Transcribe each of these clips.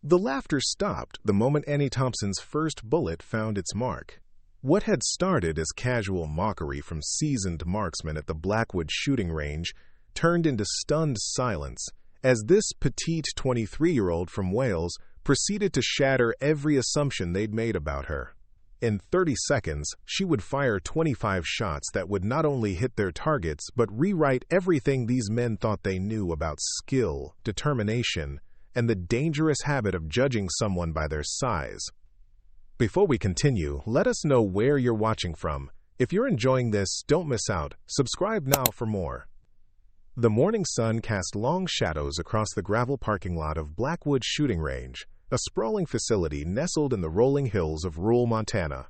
The laughter stopped the moment Annie Thompson's first bullet found its mark. What had started as casual mockery from seasoned marksmen at the Blackwood Shooting Range turned into stunned silence as this petite 23-year-old from Wales proceeded to shatter every assumption they'd made about her. In 30 seconds, she would fire 25 shots that would not only hit their targets but rewrite everything these men thought they knew about skill, determination, and the dangerous habit of judging someone by their size. Before we continue, let us know where you're watching from. If you're enjoying this, don't miss out. Subscribe now for more. The morning sun cast long shadows across the gravel parking lot of Blackwood Shooting Range, a sprawling facility nestled in the rolling hills of rural Montana.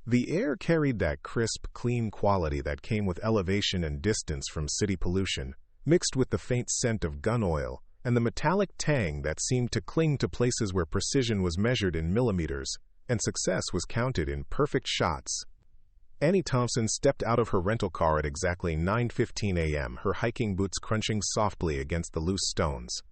The air carried that crisp, clean quality that came with elevation and distance from city pollution, mixed with the faint scent of gun oil and the metallic tang that seemed to cling to places where precision was measured in millimeters and success was counted in perfect shots. Annie Thompson stepped out of her rental car at exactly 9:15 a.m., her hiking boots crunching softly against the loose stones.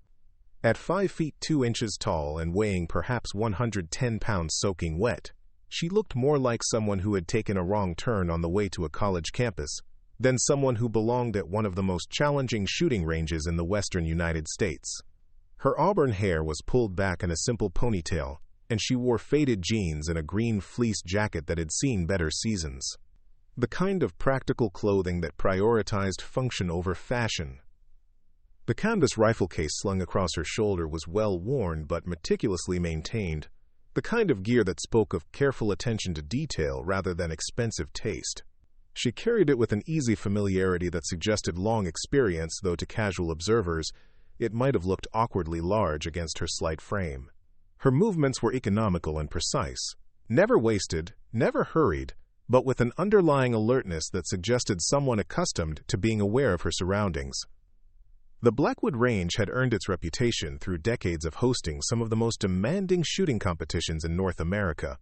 At 5 feet 2 inches tall and weighing perhaps 110 pounds soaking wet, she looked more like someone who had taken a wrong turn on the way to a college campus than someone who belonged at one of the most challenging shooting ranges in the western United States. Her auburn hair was pulled back in a simple ponytail, and she wore faded jeans and a green fleece jacket that had seen better seasons. The kind of practical clothing that prioritized function over fashion. The canvas rifle case slung across her shoulder was well worn but meticulously maintained, the kind of gear that spoke of careful attention to detail rather than expensive taste. She carried it with an easy familiarity that suggested long experience, though to casual observers, it might have looked awkwardly large against her slight frame. Her movements were economical and precise, never wasted, never hurried, but with an underlying alertness that suggested someone accustomed to being aware of her surroundings. The Blackwood Range had earned its reputation through decades of hosting some of the most demanding shooting competitions in North America.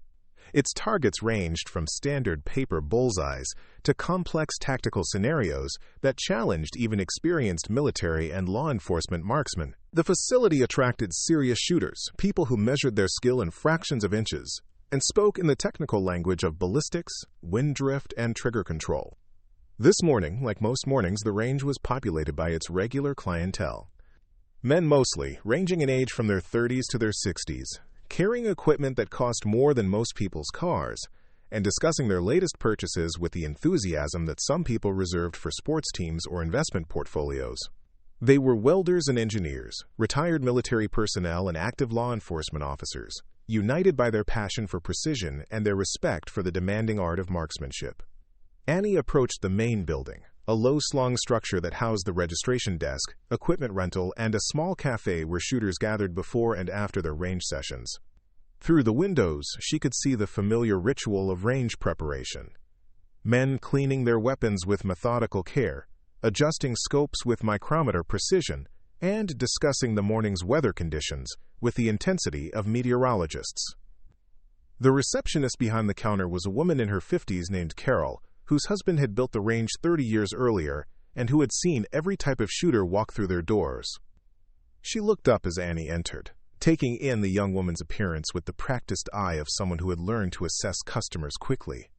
Its targets ranged from standard paper bullseyes to complex tactical scenarios that challenged even experienced military and law enforcement marksmen. The facility attracted serious shooters, people who measured their skill in fractions of inches, and spoke in the technical language of ballistics, wind drift, and trigger control. This morning, like most mornings, the range was populated by its regular clientele. Men mostly, ranging in age from their 30s to their 60s, carrying equipment that cost more than most people's cars, and discussing their latest purchases with the enthusiasm that some people reserved for sports teams or investment portfolios. They were welders and engineers, retired military personnel and active law enforcement officers, united by their passion for precision and their respect for the demanding art of marksmanship. Annie approached the main building, a low-slung structure that housed the registration desk, equipment rental, and a small cafe where shooters gathered before and after their range sessions. Through the windows, she could see the familiar ritual of range preparation. Men cleaning their weapons with methodical care, adjusting scopes with micrometer precision, and discussing the morning's weather conditions with the intensity of meteorologists. The receptionist behind the counter was a woman in her 50s named Carol, whose husband had built the range 30 years earlier and who had seen every type of shooter walk through their doors. She looked up as Annie entered, taking in the young woman's appearance with the practiced eye of someone who had learned to assess customers quickly.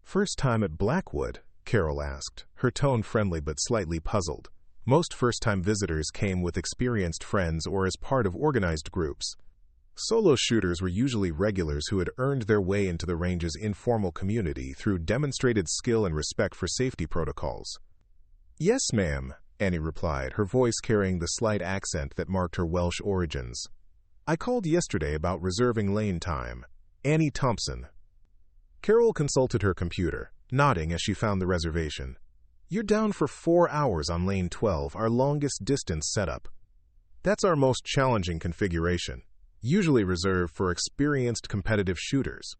"First time at Blackwood?" Carol asked, her tone friendly but slightly puzzled. Most first-time visitors came with experienced friends or as part of organized groups. Solo shooters were usually regulars who had earned their way into the range's informal community through demonstrated skill and respect for safety protocols. "Yes, ma'am," Annie replied, her voice carrying the slight accent that marked her Welsh origins. "I called yesterday about reserving lane time. Annie Thompson." Carol consulted her computer, nodding as she found the reservation. "You're down for 4 hours on lane 12, our longest distance setup. That's our most challenging configuration, usually reserved for experienced competitive shooters."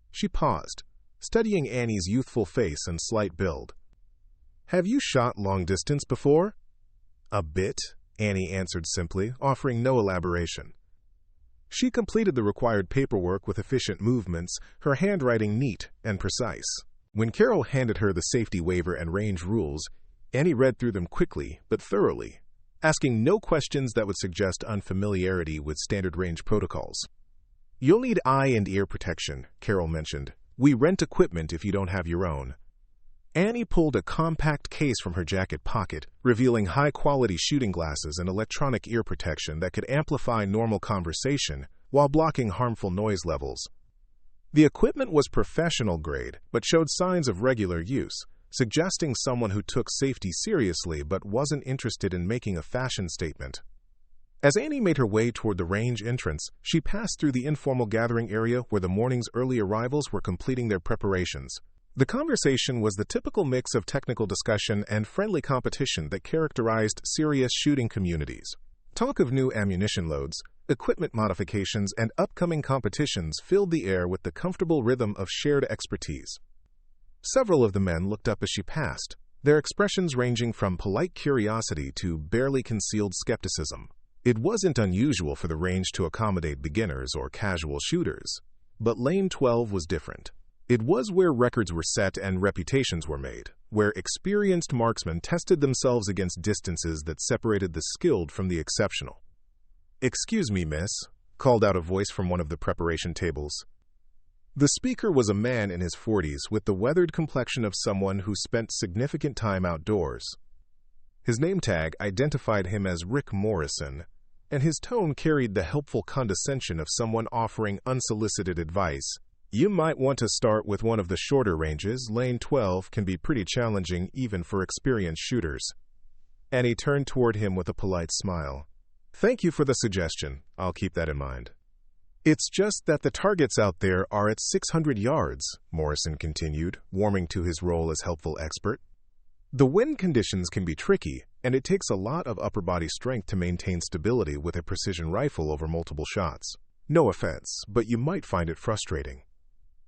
She paused, studying Annie's youthful face and slight build. "Have you shot long distance before?" "A bit," Annie answered simply, offering no elaboration. She completed the required paperwork with efficient movements, her handwriting neat and precise. When Carol handed her the safety waiver and range rules, Annie read through them quickly but thoroughly. asking no questions that would suggest unfamiliarity with standard range protocols. "You'll need eye and ear protection," Carol mentioned. "We rent equipment if you don't have your own." Annie pulled a compact case from her jacket pocket, revealing high-quality shooting glasses and electronic ear protection that could amplify normal conversation while blocking harmful noise levels. The equipment was professional grade, but showed signs of regular use, suggesting someone who took safety seriously but wasn't interested in making a fashion statement. As Annie made her way toward the range entrance, she passed through the informal gathering area where the morning's early arrivals were completing their preparations. The conversation was the typical mix of technical discussion and friendly competition that characterized serious shooting communities. Talk of new ammunition loads, equipment modifications, and upcoming competitions filled the air with the comfortable rhythm of shared expertise. Several of the men looked up as she passed, their expressions ranging from polite curiosity to barely concealed skepticism. It wasn't unusual for the range to accommodate beginners or casual shooters, but Lane 12 was different. It was where records were set and reputations were made, where experienced marksmen tested themselves against distances that separated the skilled from the exceptional. "Excuse me, miss," called out a voice from one of the preparation tables. The speaker was a man in his 40s with the weathered complexion of someone who spent significant time outdoors. His name tag identified him as Rick Morrison, and his tone carried the helpful condescension of someone offering unsolicited advice. "You might want to start with one of the shorter ranges. Lane 12 can be pretty challenging even for experienced shooters." Annie turned toward him with a polite smile. "Thank you for the suggestion. I'll keep that in mind." "It's just that the targets out there are at 600 yards, Morrison continued, warming to his role as helpful expert. "The wind conditions can be tricky, and it takes a lot of upper body strength to maintain stability with a precision rifle over multiple shots. No offense, but you might find it frustrating."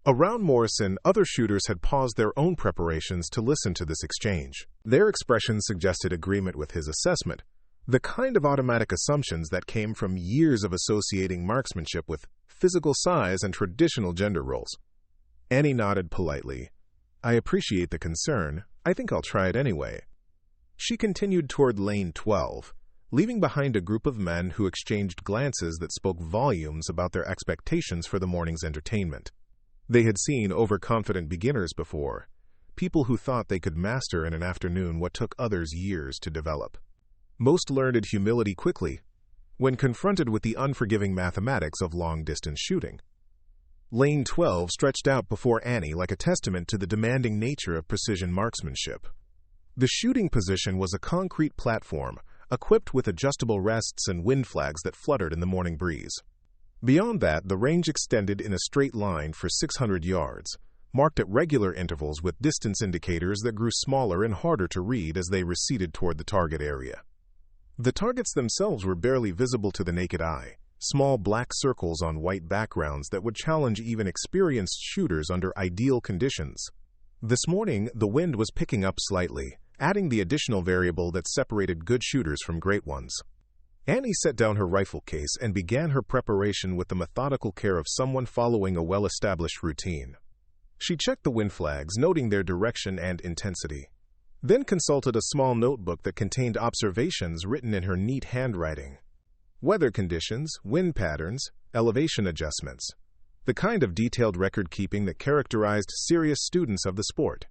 Around Morrison, other shooters had paused their own preparations to listen to this exchange. Their expressions suggested agreement with his assessment, the kind of automatic assumptions that came from years of associating marksmanship with physical size and traditional gender roles. Annie nodded politely. "I appreciate the concern. I think I'll try it anyway." She continued toward Lane 12, leaving behind a group of men who exchanged glances that spoke volumes about their expectations for the morning's entertainment. They had seen overconfident beginners before, people who thought they could master in an afternoon what took others years to develop. Most learned humility quickly when confronted with the unforgiving mathematics of long-distance shooting. Lane 12 stretched out before Annie like a testament to the demanding nature of precision marksmanship. The shooting position was a concrete platform, equipped with adjustable rests and wind flags that fluttered in the morning breeze. Beyond that, the range extended in a straight line for 600 yards, marked at regular intervals with distance indicators that grew smaller and harder to read as they receded toward the target area. The targets themselves were barely visible to the naked eye, small black circles on white backgrounds that would challenge even experienced shooters under ideal conditions. This morning, the wind was picking up slightly, adding the additional variable that separated good shooters from great ones. Annie set down her rifle case and began her preparation with the methodical care of someone following a well-established routine. She checked the wind flags, noting their direction and intensity, then consulted a small notebook that contained observations written in her neat handwriting. Weather conditions, wind patterns, elevation adjustments, the kind of detailed record-keeping that characterized serious students of the sport.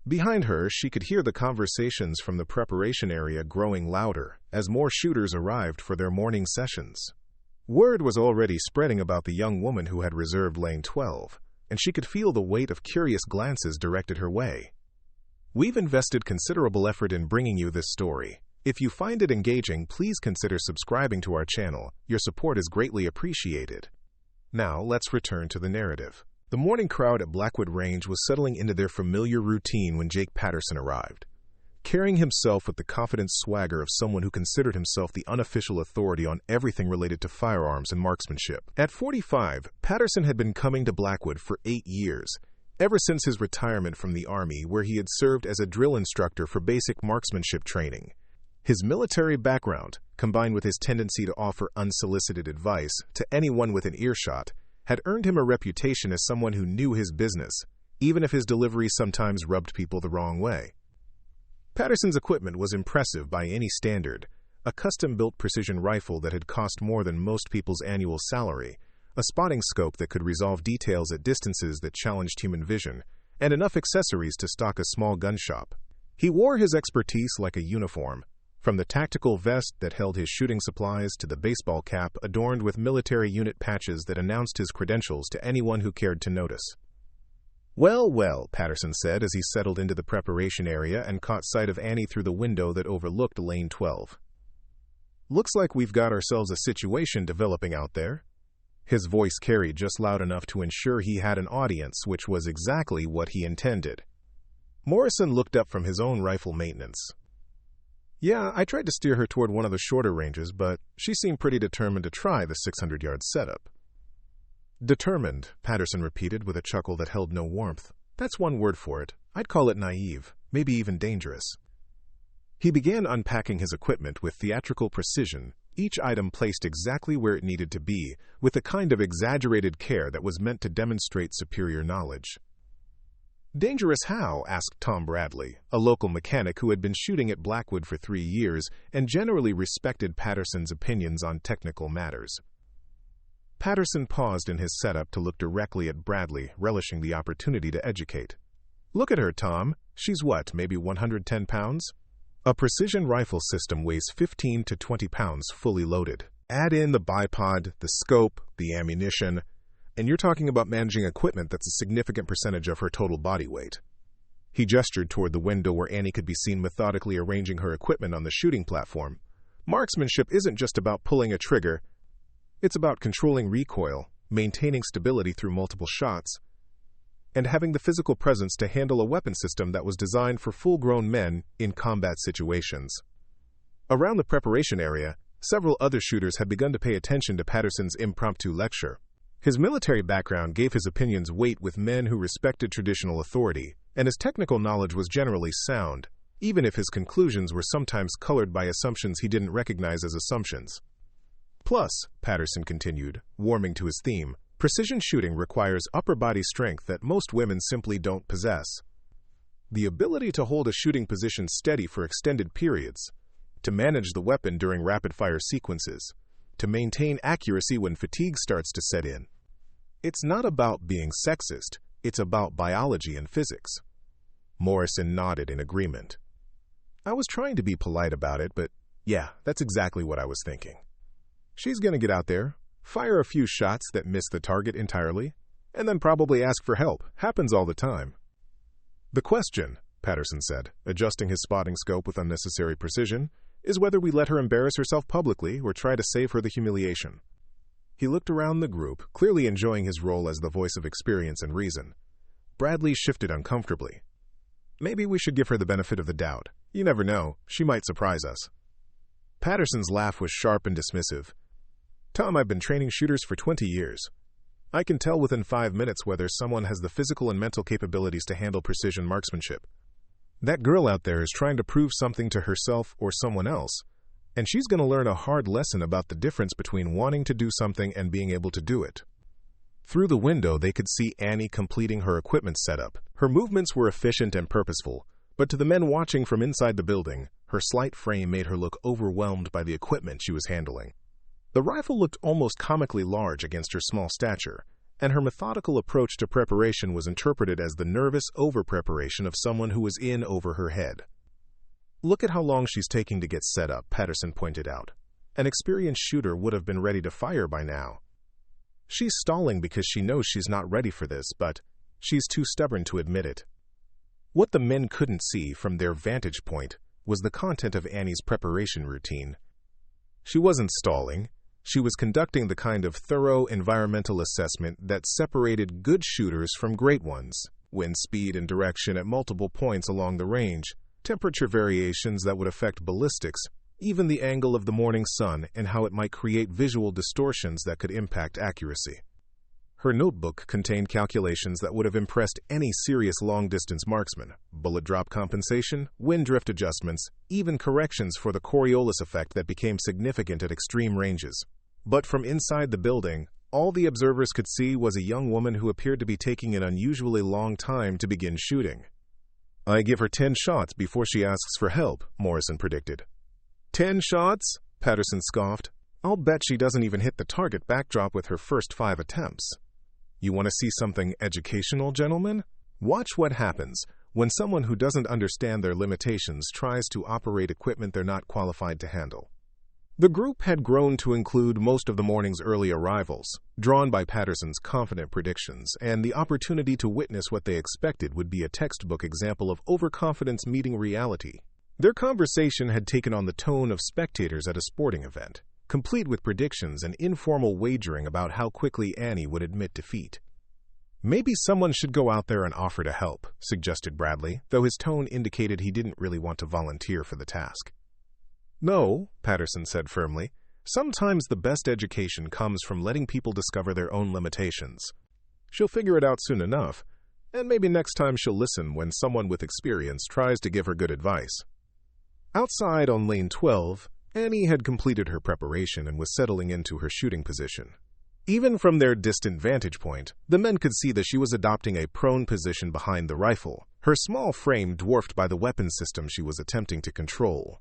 Behind her, she could hear the conversations from the preparation area growing louder as more shooters arrived for their morning sessions. Word was already spreading about the young woman who had reserved Lane 12, and she could feel the weight of curious glances directed her way. "We've invested considerable effort in bringing you this story. If you find it engaging, please consider subscribing to our channel. Your support is greatly appreciated." Now, let's return to the narrative. The morning crowd at Blackwood Range was settling into their familiar routine when Jake Patterson arrived, carrying himself with the confident swagger of someone who considered himself the unofficial authority on everything related to firearms and marksmanship. At 45, Patterson had been coming to Blackwood for 8 years, ever since his retirement from the Army, where he had served as a drill instructor for basic marksmanship training. His military background, combined with his tendency to offer unsolicited advice to anyone within earshot, had earned him a reputation as someone who knew his business, even if his delivery sometimes rubbed people the wrong way. Patterson's equipment was impressive by any standard, a custom-built precision rifle that had cost more than most people's annual salary, a spotting scope that could resolve details at distances that challenged human vision, and enough accessories to stock a small gun shop. He wore his expertise like a uniform, from the tactical vest that held his shooting supplies to the baseball cap adorned with military unit patches that announced his credentials to anyone who cared to notice. "Well, well," Patterson said as he settled into the preparation area and caught sight of Annie through the window that overlooked Lane 12. "Looks like we've got ourselves a situation developing out there." His voice carried just loud enough to ensure he had an audience, which was exactly what he intended. Morrison looked up from his own rifle maintenance. "Yeah, I tried to steer her toward one of the shorter ranges, but she seemed pretty determined to try the 600-yard setup." "Determined," Patterson repeated with a chuckle that held no warmth. "That's one word for it. I'd call it naive, maybe even dangerous." He began unpacking his equipment with theatrical precision, each item placed exactly where it needed to be, with a kind of exaggerated care that was meant to demonstrate superior knowledge. "Dangerous how?" asked Tom Bradley, a local mechanic who had been shooting at Blackwood for 3 years and generally respected Patterson's opinions on technical matters. Patterson paused in his setup to look directly at Bradley, relishing the opportunity to educate. "Look at her, Tom. She's what, maybe 110 pounds? A precision rifle system weighs 15 to 20 pounds fully loaded. Add in the bipod, the scope, the ammunition, and you're talking about managing equipment that's a significant percentage of her total body weight." He gestured toward the window where Annie could be seen methodically arranging her equipment on the shooting platform. "Marksmanship isn't just about pulling a trigger. It's about controlling recoil, maintaining stability through multiple shots, and having the physical presence to handle a weapon system that was designed for full-grown men in combat situations." Around the preparation area, several other shooters had begun to pay attention to Patterson's impromptu lecture. His military background gave his opinions weight with men who respected traditional authority, and his technical knowledge was generally sound, even if his conclusions were sometimes colored by assumptions he didn't recognize as assumptions. "Plus," Patterson continued, warming to his theme, "precision shooting requires upper body strength that most women simply don't possess. The ability to hold a shooting position steady for extended periods, to manage the weapon during rapid-fire sequences, to maintain accuracy when fatigue starts to set in. It's not about being sexist, it's about biology and physics." Morrison nodded in agreement. "I was trying to be polite about it, but yeah, that's exactly what I was thinking. She's going to get out there, fire a few shots that miss the target entirely, and then probably ask for help. Happens all the time." "The question," Patterson said, adjusting his spotting scope with unnecessary precision, "is whether we let her embarrass herself publicly or try to save her the humiliation." He looked around the group, clearly enjoying his role as the voice of experience and reason. Bradley shifted uncomfortably. "Maybe we should give her the benefit of the doubt. You never know, she might surprise us." Patterson's laugh was sharp and dismissive. "Tom, I've been training shooters for 20 years. I can tell within 5 minutes whether someone has the physical and mental capabilities to handle precision marksmanship. That girl out there is trying to prove something to herself or someone else, and she's going to learn a hard lesson about the difference between wanting to do something and being able to do it." Through the window, they could see Annie completing her equipment setup. Her movements were efficient and purposeful, but to the men watching from inside the building, her slight frame made her look overwhelmed by the equipment she was handling. The rifle looked almost comically large against her small stature, and her methodical approach to preparation was interpreted as the nervous over-preparation of someone who was in over her head. "Look at how long she's taking to get set up," Patterson pointed out. "An experienced shooter would have been ready to fire by now. She's stalling because she knows she's not ready for this, but she's too stubborn to admit it." What the men couldn't see from their vantage point was the content of Annie's preparation routine. She wasn't stalling. She was conducting the kind of thorough environmental assessment that separated good shooters from great ones: wind speed and direction at multiple points along the range, temperature variations that would affect ballistics, even the angle of the morning sun and how it might create visual distortions that could impact accuracy. Her notebook contained calculations that would have impressed any serious long-distance marksman: bullet drop compensation, wind drift adjustments, even corrections for the Coriolis effect that became significant at extreme ranges. But from inside the building, all the observers could see was a young woman who appeared to be taking an unusually long time to begin shooting. "I give her 10 shots before she asks for help," Morrison predicted. 10 shots? Patterson scoffed. I'll bet she doesn't even hit the target backdrop with her first 5 attempts. You want to see something educational, gentlemen? Watch what happens when someone who doesn't understand their limitations tries to operate equipment they're not qualified to handle. The group had grown to include most of the morning's early arrivals, drawn by Patterson's confident predictions, and the opportunity to witness what they expected would be a textbook example of overconfidence meeting reality. Their conversation had taken on the tone of spectators at a sporting event, complete with predictions and informal wagering about how quickly Annie would admit defeat. Maybe someone should go out there and offer to help, suggested Bradley, though his tone indicated he didn't really want to volunteer for the task. No, Patterson said firmly. Sometimes the best education comes from letting people discover their own limitations. She'll figure it out soon enough, and maybe next time she'll listen when someone with experience tries to give her good advice. Outside on lane 12, Annie had completed her preparation and was settling into her shooting position. Even from their distant vantage point, the men could see that she was adopting a prone position behind the rifle, her small frame dwarfed by the weapon system she was attempting to control.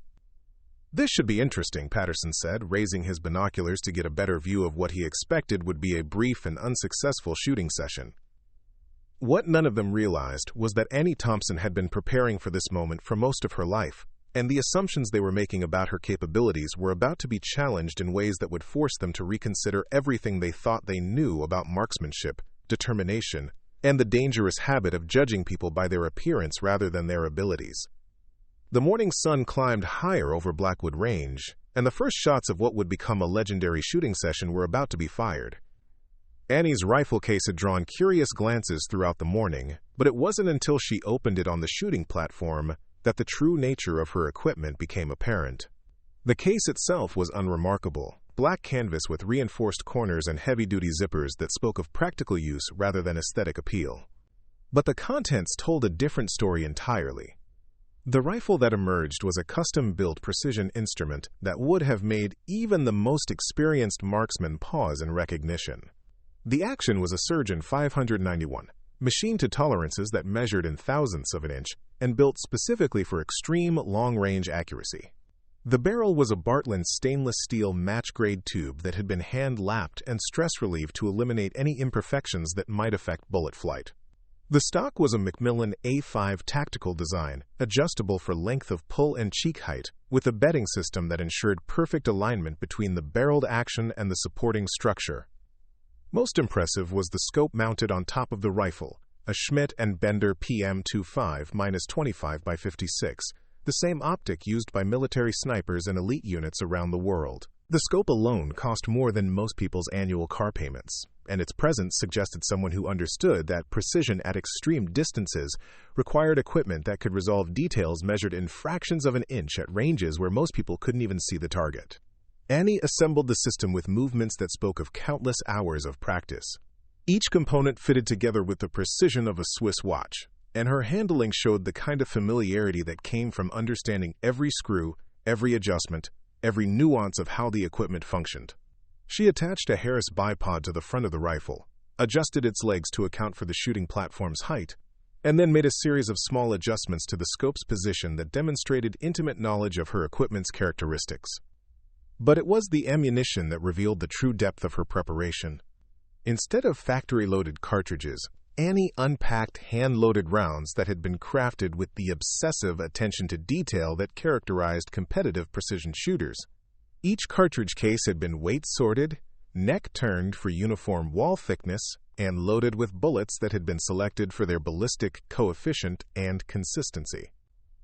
This should be interesting, Patterson said, raising his binoculars to get a better view of what he expected would be a brief and unsuccessful shooting session. What none of them realized was that Annie Thompson had been preparing for this moment for most of her life, and the assumptions they were making about her capabilities were about to be challenged in ways that would force them to reconsider everything they thought they knew about marksmanship, determination, and the dangerous habit of judging people by their appearance rather than their abilities. The morning sun climbed higher over Blackwood Range, and the first shots of what would become a legendary shooting session were about to be fired. Annie's rifle case had drawn curious glances throughout the morning, but it wasn't until she opened it on the shooting platform that the true nature of her equipment became apparent. The case itself was unremarkable, black canvas with reinforced corners and heavy-duty zippers that spoke of practical use rather than aesthetic appeal. But the contents told a different story entirely. The rifle that emerged was a custom-built precision instrument that would have made even the most experienced marksman pause in recognition. The action was a Surgeon 591, machined to tolerances that measured in thousandths of an inch and built specifically for extreme long-range accuracy. The barrel was a Bartlein stainless steel match-grade tube that had been hand-lapped and stress-relieved to eliminate any imperfections that might affect bullet flight. The stock was a Macmillan A5 tactical design, adjustable for length of pull and cheek height, with a bedding system that ensured perfect alignment between the barreled action and the supporting structure. Most impressive was the scope mounted on top of the rifle, a Schmidt & Bender PM25-25x56, the same optic used by military snipers and elite units around the world. The scope alone cost more than most people's annual car payments, and its presence suggested someone who understood that precision at extreme distances required equipment that could resolve details measured in fractions of an inch at ranges where most people couldn't even see the target. Annie assembled the system with movements that spoke of countless hours of practice. Each component fitted together with the precision of a Swiss watch, and her handling showed the kind of familiarity that came from understanding every screw, every adjustment, every nuance of how the equipment functioned. She attached a Harris bipod to the front of the rifle, adjusted its legs to account for the shooting platform's height, and then made a series of small adjustments to the scope's position that demonstrated intimate knowledge of her equipment's characteristics. But it was the ammunition that revealed the true depth of her preparation. Instead of factory-loaded cartridges, Annie unpacked hand-loaded rounds that had been crafted with the obsessive attention to detail that characterized competitive precision shooters. Each cartridge case had been weight-sorted, neck-turned for uniform wall thickness, and loaded with bullets that had been selected for their ballistic coefficient and consistency.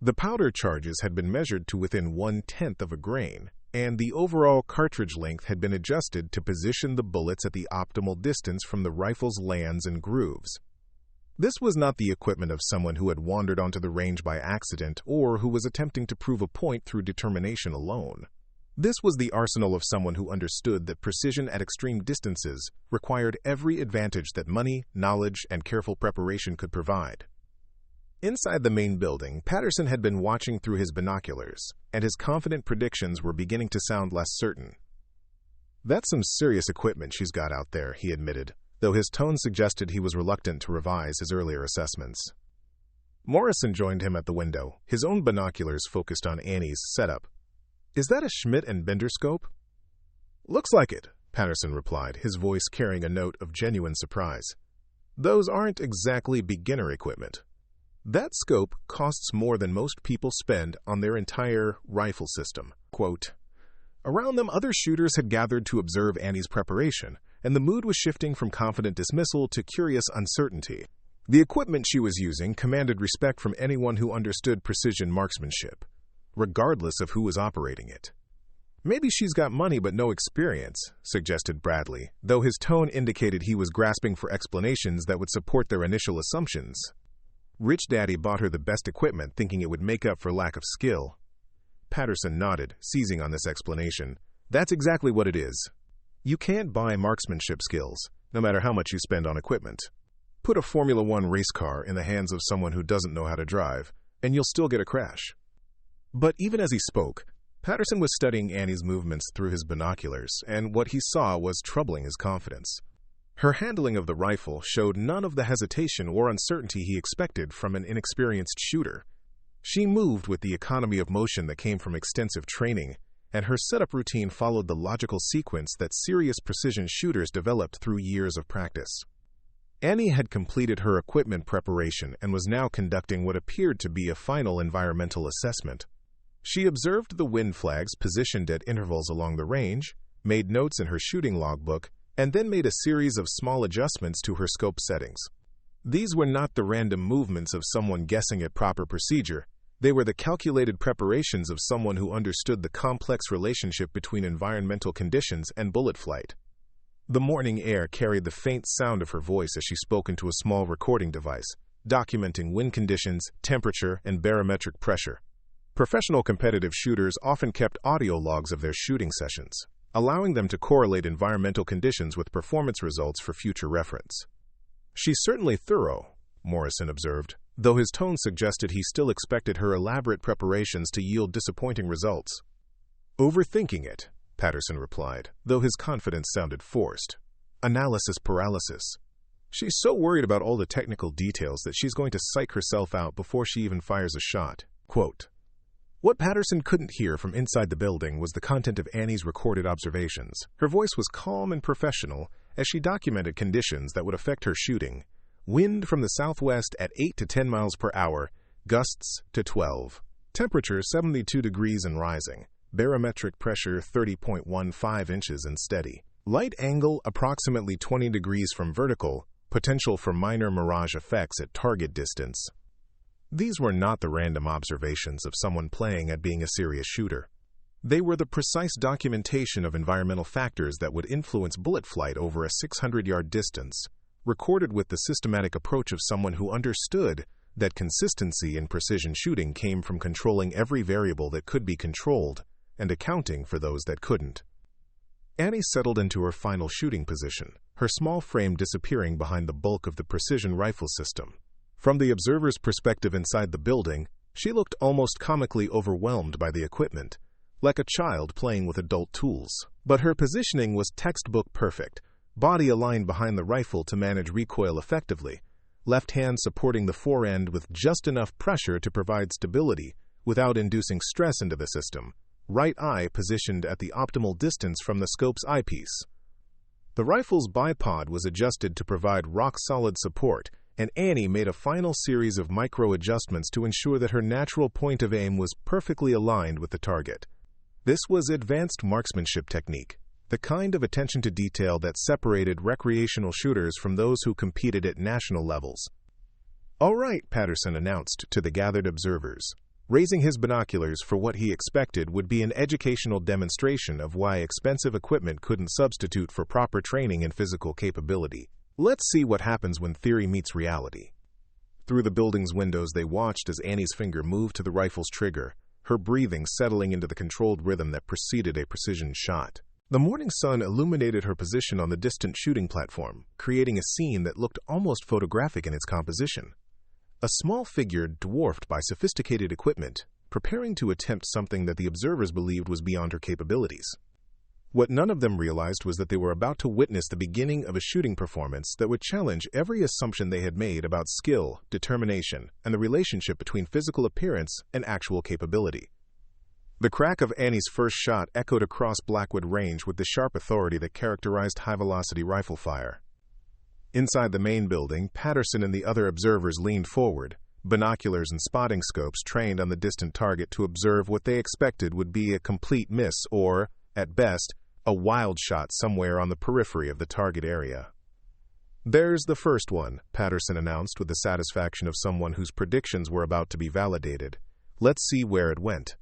The powder charges had been measured to within 1/10 of a grain, and the overall cartridge length had been adjusted to position the bullets at the optimal distance from the rifle's lands and grooves. This was not the equipment of someone who had wandered onto the range by accident or who was attempting to prove a point through determination alone. This was the arsenal of someone who understood that precision at extreme distances required every advantage that money, knowledge, and careful preparation could provide. Inside the main building, Patterson had been watching through his binoculars, and his confident predictions were beginning to sound less certain. "That's some serious equipment she's got out there," he admitted, though his tone suggested he was reluctant to revise his earlier assessments. Morrison joined him at the window, his own binoculars focused on Annie's setup. "Is that a Schmidt and Bender scope?" "Looks like it," Patterson replied, his voice carrying a note of genuine surprise. "Those aren't exactly beginner equipment. That scope costs more than most people spend on their entire rifle system." Quote, around them, other shooters had gathered to observe Annie's preparation, and the mood was shifting from confident dismissal to curious uncertainty. The equipment she was using commanded respect from anyone who understood precision marksmanship, regardless of who was operating it. "Maybe she's got money but no experience," suggested Bradley, though his tone indicated he was grasping for explanations that would support their initial assumptions. "Rich Daddy bought her the best equipment thinking it would make up for lack of skill." Patterson nodded, seizing on this explanation. "That's exactly what it is. You can't buy marksmanship skills, no matter how much you spend on equipment. Put a Formula One race car in the hands of someone who doesn't know how to drive, and you'll still get a crash." But even as he spoke, Patterson was studying Annie's movements through his binoculars, and what he saw was troubling his confidence. Her handling of the rifle showed none of the hesitation or uncertainty he expected from an inexperienced shooter. She moved with the economy of motion that came from extensive training, and her setup routine followed the logical sequence that serious precision shooters developed through years of practice. Annie had completed her equipment preparation and was now conducting what appeared to be a final environmental assessment. She observed the wind flags positioned at intervals along the range, made notes in her shooting logbook, and then made a series of small adjustments to her scope settings. These were not the random movements of someone guessing at proper procedure. They were the calculated preparations of someone who understood the complex relationship between environmental conditions and bullet flight. The morning air carried the faint sound of her voice as she spoke into a small recording device, documenting wind conditions, temperature, and barometric pressure. Professional competitive shooters often kept audio logs of their shooting sessions, allowing them to correlate environmental conditions with performance results for future reference. "She's certainly thorough," Morrison observed, though his tone suggested he still expected her elaborate preparations to yield disappointing results. "Overthinking it," Patterson replied, though his confidence sounded forced. "Analysis paralysis. She's so worried about all the technical details that she's going to psych herself out before she even fires a shot." Quote, what Patterson couldn't hear from inside the building was the content of Annie's recorded observations. Her voice was calm and professional as she documented conditions that would affect her shooting. Wind from the southwest at 8 to 10 miles per hour, gusts to 12. Temperature 72 degrees and rising. Barometric pressure 30.15 inches and steady. Light angle approximately 20 degrees from vertical, potential for minor mirage effects at target distance. These were not the random observations of someone playing at being a serious shooter. They were the precise documentation of environmental factors that would influence bullet flight over a 600-yard distance, recorded with the systematic approach of someone who understood that consistency in precision shooting came from controlling every variable that could be controlled and accounting for those that couldn't. Annie settled into her final shooting position, her small frame disappearing behind the bulk of the precision rifle system. From the observer's perspective inside the building, she looked almost comically overwhelmed by the equipment, like a child playing with adult tools. But her positioning was textbook perfect, body aligned behind the rifle to manage recoil effectively, left hand supporting the forend with just enough pressure to provide stability without inducing stress into the system, right eye positioned at the optimal distance from the scope's eyepiece. The rifle's bipod was adjusted to provide rock-solid support, and Annie made a final series of micro-adjustments to ensure that her natural point of aim was perfectly aligned with the target. This was advanced marksmanship technique, the kind of attention to detail that separated recreational shooters from those who competed at national levels. "All right," Patterson announced to the gathered observers, raising his binoculars for what he expected would be an educational demonstration of why expensive equipment couldn't substitute for proper training and physical capability. "Let's see what happens when theory meets reality." Through the building's windows they watched as Annie's finger moved to the rifle's trigger, her breathing settling into the controlled rhythm that preceded a precision shot. The morning sun illuminated her position on the distant shooting platform, creating a scene that looked almost photographic in its composition. A small figure dwarfed by sophisticated equipment, preparing to attempt something that the observers believed was beyond her capabilities. What none of them realized was that they were about to witness the beginning of a shooting performance that would challenge every assumption they had made about skill, determination, and the relationship between physical appearance and actual capability. The crack of Annie's first shot echoed across Blackwood Range with the sharp authority that characterized high-velocity rifle fire. Inside the main building, Patterson and the other observers leaned forward, binoculars and spotting scopes trained on the distant target to observe what they expected would be a complete miss or, at best, a wild shot somewhere on the periphery of the target area. "There's the first one," Patterson announced with the satisfaction of someone whose predictions were about to be validated. "Let's see where it went."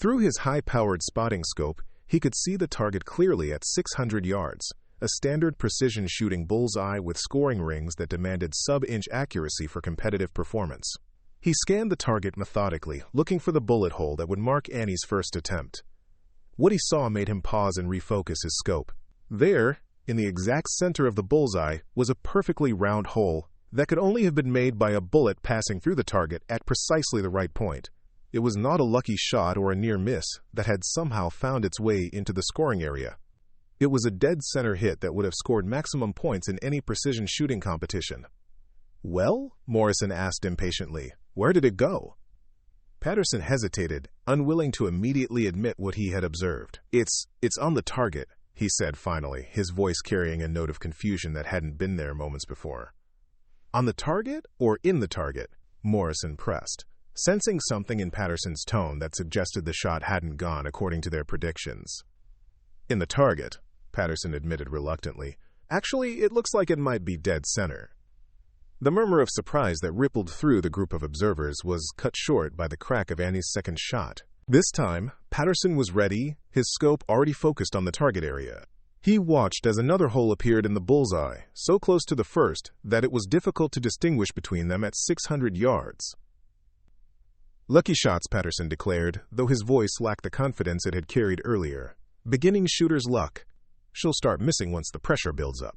Through his high-powered spotting scope, he could see the target clearly at 600 yards, a standard precision shooting bullseye with scoring rings that demanded sub-inch accuracy for competitive performance. He scanned the target methodically, looking for the bullet hole that would mark Annie's first attempt. What he saw made him pause and refocus his scope. There, in the exact center of the bullseye, was a perfectly round hole that could only have been made by a bullet passing through the target at precisely the right point. It was not a lucky shot or a near miss that had somehow found its way into the scoring area. It was a dead center hit that would have scored maximum points in any precision shooting competition. "Well?" Morrison asked impatiently. "Where did it go?" Patterson hesitated, unwilling to immediately admit what he had observed. It's on the target," he said finally, his voice carrying a note of confusion that hadn't been there moments before. "On the target or in the target?" Morrison pressed, sensing something in Patterson's tone that suggested the shot hadn't gone according to their predictions. "In the target," Patterson admitted reluctantly. "Actually, it looks like it might be dead center." The murmur of surprise that rippled through the group of observers was cut short by the crack of Annie's second shot. This time, Patterson was ready, his scope already focused on the target area. He watched as another hole appeared in the bullseye, so close to the first that it was difficult to distinguish between them at 600 yards. "Lucky shots," Patterson declared, though his voice lacked the confidence it had carried earlier. "Beginning shooter's luck. She'll start missing once the pressure builds up."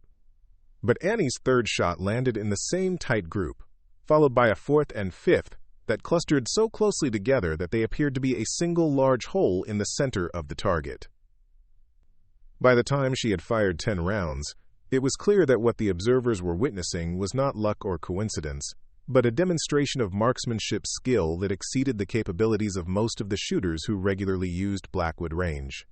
But Annie's third shot landed in the same tight group, followed by a fourth and fifth that clustered so closely together that they appeared to be a single large hole in the center of the target. By the time she had fired 10 rounds, it was clear that what the observers were witnessing was not luck or coincidence, but a demonstration of marksmanship skill that exceeded the capabilities of most of the shooters who regularly used Blackwood Range.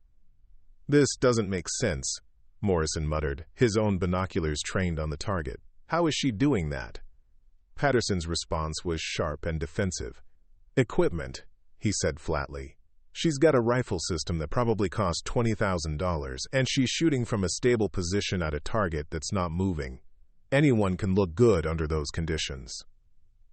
"This doesn't make sense," Morrison muttered, his own binoculars trained on the target. "How is she doing that?" Patterson's response was sharp and defensive. "Equipment," he said flatly. "She's got a rifle system that probably cost $20,000, and she's shooting from a stable position at a target that's not moving. Anyone can look good under those conditions."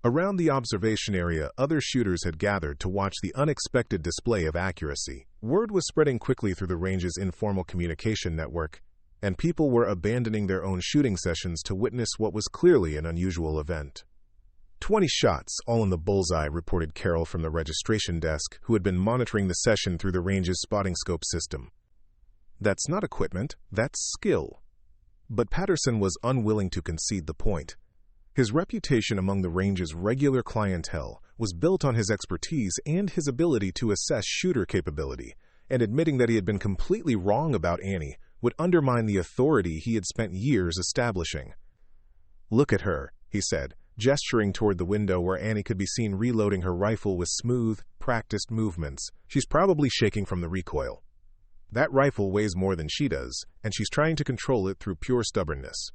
Around the observation area, other shooters had gathered to watch the unexpected display of accuracy. Word was spreading quickly through the range's informal communication network, and people were abandoning their own shooting sessions to witness what was clearly an unusual event. 20 shots, all in the bullseye, reported Carol from the registration desk, who had been monitoring the session through the range's spotting scope system. "That's not equipment, that's skill." But Patterson was unwilling to concede the point. His reputation among the range's regular clientele was built on his expertise and his ability to assess shooter capability, and admitting that he had been completely wrong about Annie would undermine the authority he had spent years establishing. "Look at her," he said, gesturing toward the window where Annie could be seen reloading her rifle with smooth, practiced movements. "She's probably shaking from the recoil. That rifle weighs more than she does, and she's trying to control it through pure stubbornness.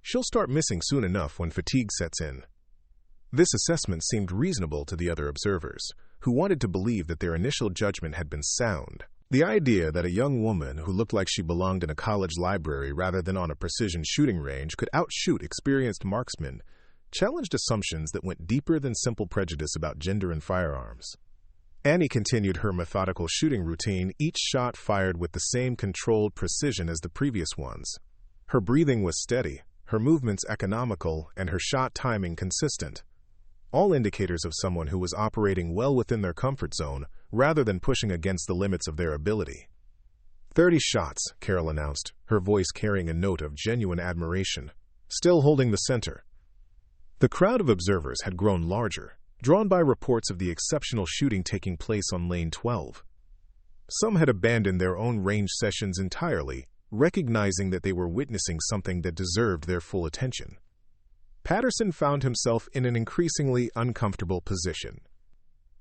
She'll start missing soon enough when fatigue sets in." This assessment seemed reasonable to the other observers, who wanted to believe that their initial judgment had been sound. The idea that a young woman who looked like she belonged in a college library rather than on a precision shooting range could outshoot experienced marksmen challenged assumptions that went deeper than simple prejudice about gender and firearms. Annie continued her methodical shooting routine, each shot fired with the same controlled precision as the previous ones. Her breathing was steady, her movements economical, and her shot timing consistent. All indicators of someone who was operating well within their comfort zone, rather than pushing against the limits of their ability. 30 shots, Carol announced, her voice carrying a note of genuine admiration. "Still holding the center." The crowd of observers had grown larger, drawn by reports of the exceptional shooting taking place on Lane 12. Some had abandoned their own range sessions entirely, recognizing that they were witnessing something that deserved their full attention. Patterson found himself in an increasingly uncomfortable position.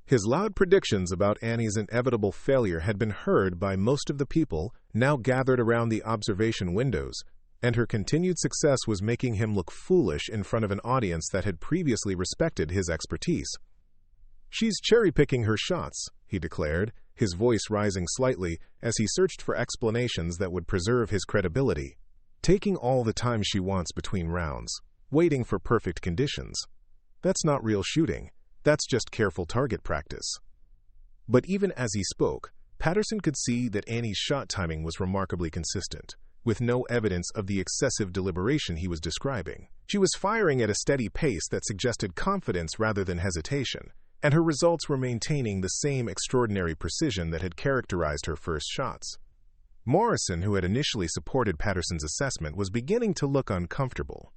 His loud predictions about Annie's inevitable failure had been heard by most of the people now gathered around the observation windows, and her continued success was making him look foolish in front of an audience that had previously respected his expertise. "She's cherry-picking her shots," he declared, his voice rising slightly as he searched for explanations that would preserve his credibility. "Taking all the time she wants between rounds, waiting for perfect conditions. That's not real shooting. That's just careful target practice." But even as he spoke, Patterson could see that Annie's shot timing was remarkably consistent, with no evidence of the excessive deliberation he was describing. She was firing at a steady pace that suggested confidence rather than hesitation, and her results were maintaining the same extraordinary precision that had characterized her first shots. Morrison, who had initially supported Patterson's assessment, was beginning to look uncomfortable.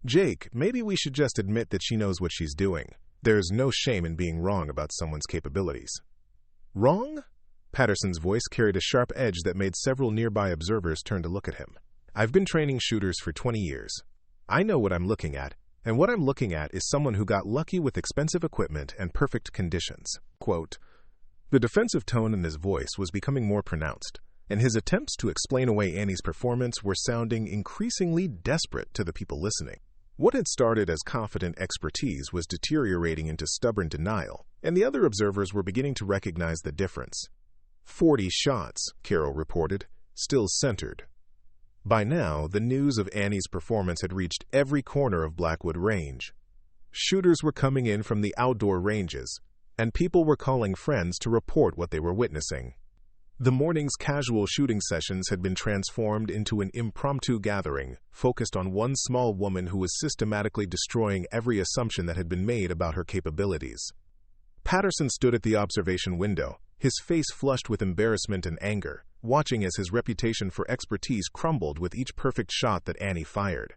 "Jake, maybe we should just admit that she knows what she's doing. There's no shame in being wrong about someone's capabilities." "Wrong?" Patterson's voice carried a sharp edge that made several nearby observers turn to look at him. "I've been training shooters for 20 years. I know what I'm looking at, and what I'm looking at is someone who got lucky with expensive equipment and perfect conditions." Quote. The defensive tone in his voice was becoming more pronounced, and his attempts to explain away Annie's performance were sounding increasingly desperate to the people listening. What had started as confident expertise was deteriorating into stubborn denial, and the other observers were beginning to recognize the difference. 40 shots, Carroll reported, still centered. By now, the news of Annie's performance had reached every corner of Blackwood Range. Shooters were coming in from the outdoor ranges, and people were calling friends to report what they were witnessing. The morning's casual shooting sessions had been transformed into an impromptu gathering focused on one small woman who was systematically destroying every assumption that had been made about her capabilities. Patterson stood at the observation window, his face flushed with embarrassment and anger, watching as his reputation for expertise crumbled with each perfect shot that Annie fired.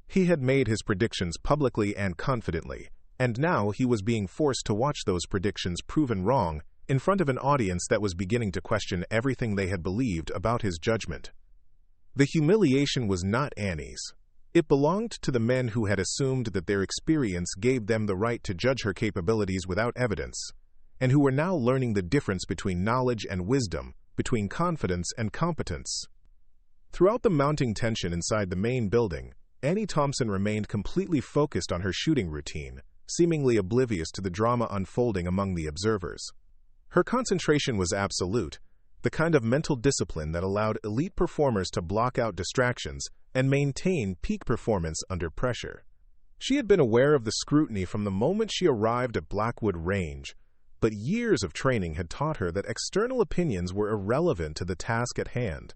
He had made his predictions publicly and confidently, and now he was being forced to watch those predictions proven wrong in front of an audience that was beginning to question everything they had believed about his judgment. The humiliation was not Annie's. It belonged to the men who had assumed that their experience gave them the right to judge her capabilities without evidence, and who were now learning the difference between knowledge and wisdom, between confidence and competence. Throughout the mounting tension inside the main building, Annie Thompson remained completely focused on her shooting routine, seemingly oblivious to the drama unfolding among the observers. Her concentration was absolute, the kind of mental discipline that allowed elite performers to block out distractions and maintain peak performance under pressure. She had been aware of the scrutiny from the moment she arrived at Blackwood Range, but years of training had taught her that external opinions were irrelevant to the task at hand.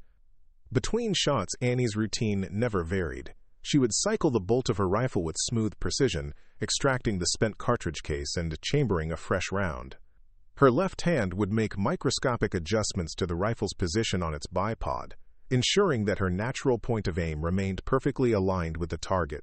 Between shots, Annie's routine never varied. She would cycle the bolt of her rifle with smooth precision, extracting the spent cartridge case and chambering a fresh round. Her left hand would make microscopic adjustments to the rifle's position on its bipod, ensuring that her natural point of aim remained perfectly aligned with the target.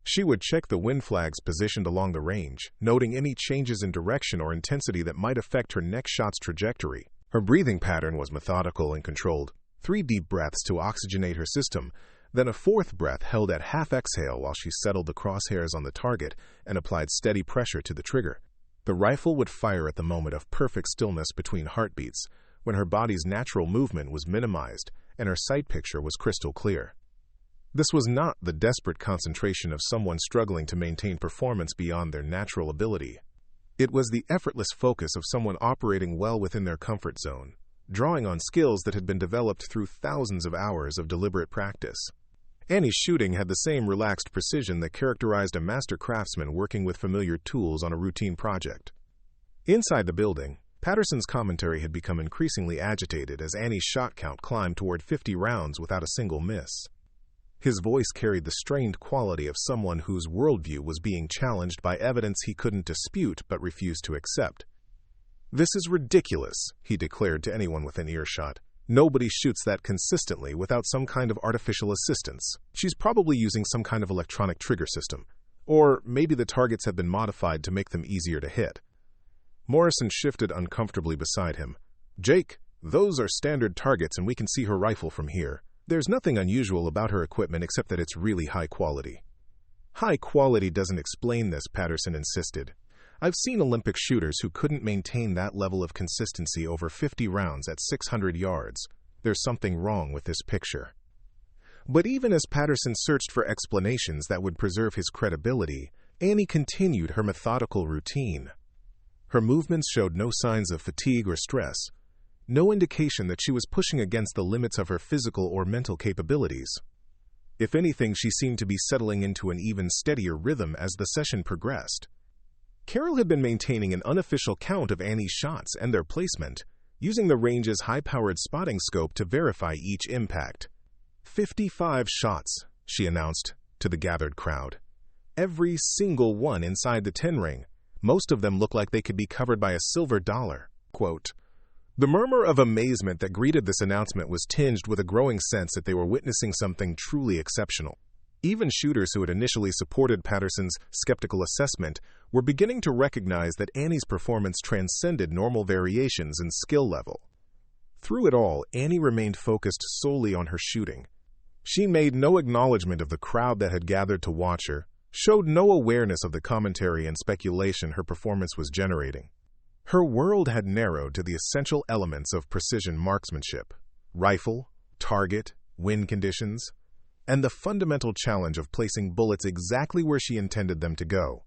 She would check the wind flags positioned along the range, noting any changes in direction or intensity that might affect her next shot's trajectory. Her breathing pattern was methodical and controlled, 3 deep breaths to oxygenate her system, then a 4th breath held at half exhale while she settled the crosshairs on the target and applied steady pressure to the trigger. The rifle would fire at the moment of perfect stillness between heartbeats, when her body's natural movement was minimized and her sight picture was crystal clear. This was not the desperate concentration of someone struggling to maintain performance beyond their natural ability. It was the effortless focus of someone operating well within their comfort zone, drawing on skills that had been developed through thousands of hours of deliberate practice. Annie's shooting had the same relaxed precision that characterized a master craftsman working with familiar tools on a routine project. Inside the building, Patterson's commentary had become increasingly agitated as Annie's shot count climbed toward 50 rounds without a single miss. His voice carried the strained quality of someone whose worldview was being challenged by evidence he couldn't dispute but refused to accept. "This is ridiculous," he declared to anyone within earshot. "Nobody shoots that consistently without some kind of artificial assistance. She's probably using some kind of electronic trigger system. Or maybe the targets have been modified to make them easier to hit." Morrison shifted uncomfortably beside him. "Jake, those are standard targets and we can see her rifle from here. There's nothing unusual about her equipment except that it's really high quality." "High quality doesn't explain this," Patterson insisted. I've seen Olympic shooters who couldn't maintain that level of consistency over 50 rounds at 600 yards. There's something wrong with this picture. But even as Patterson searched for explanations that would preserve his credibility, Annie continued her methodical routine. Her movements showed no signs of fatigue or stress, no indication that she was pushing against the limits of her physical or mental capabilities. If anything, she seemed to be settling into an even steadier rhythm as the session progressed. Carol had been maintaining an unofficial count of Annie's shots and their placement, using the range's high-powered spotting scope to verify each impact. 55 shots, she announced to the gathered crowd. Every single one inside the 10-ring. Most of them looked like they could be covered by a silver dollar. Quote, the murmur of amazement that greeted this announcement was tinged with a growing sense that they were witnessing something truly exceptional. Even shooters who had initially supported Patterson's skeptical assessment were beginning to recognize that Annie's performance transcended normal variations in skill level. Through it all, Annie remained focused solely on her shooting. She made no acknowledgement of the crowd that had gathered to watch her, showed no awareness of the commentary and speculation her performance was generating. Her world had narrowed to the essential elements of precision marksmanship: rifle, target, wind conditions, and the fundamental challenge of placing bullets exactly where she intended them to go.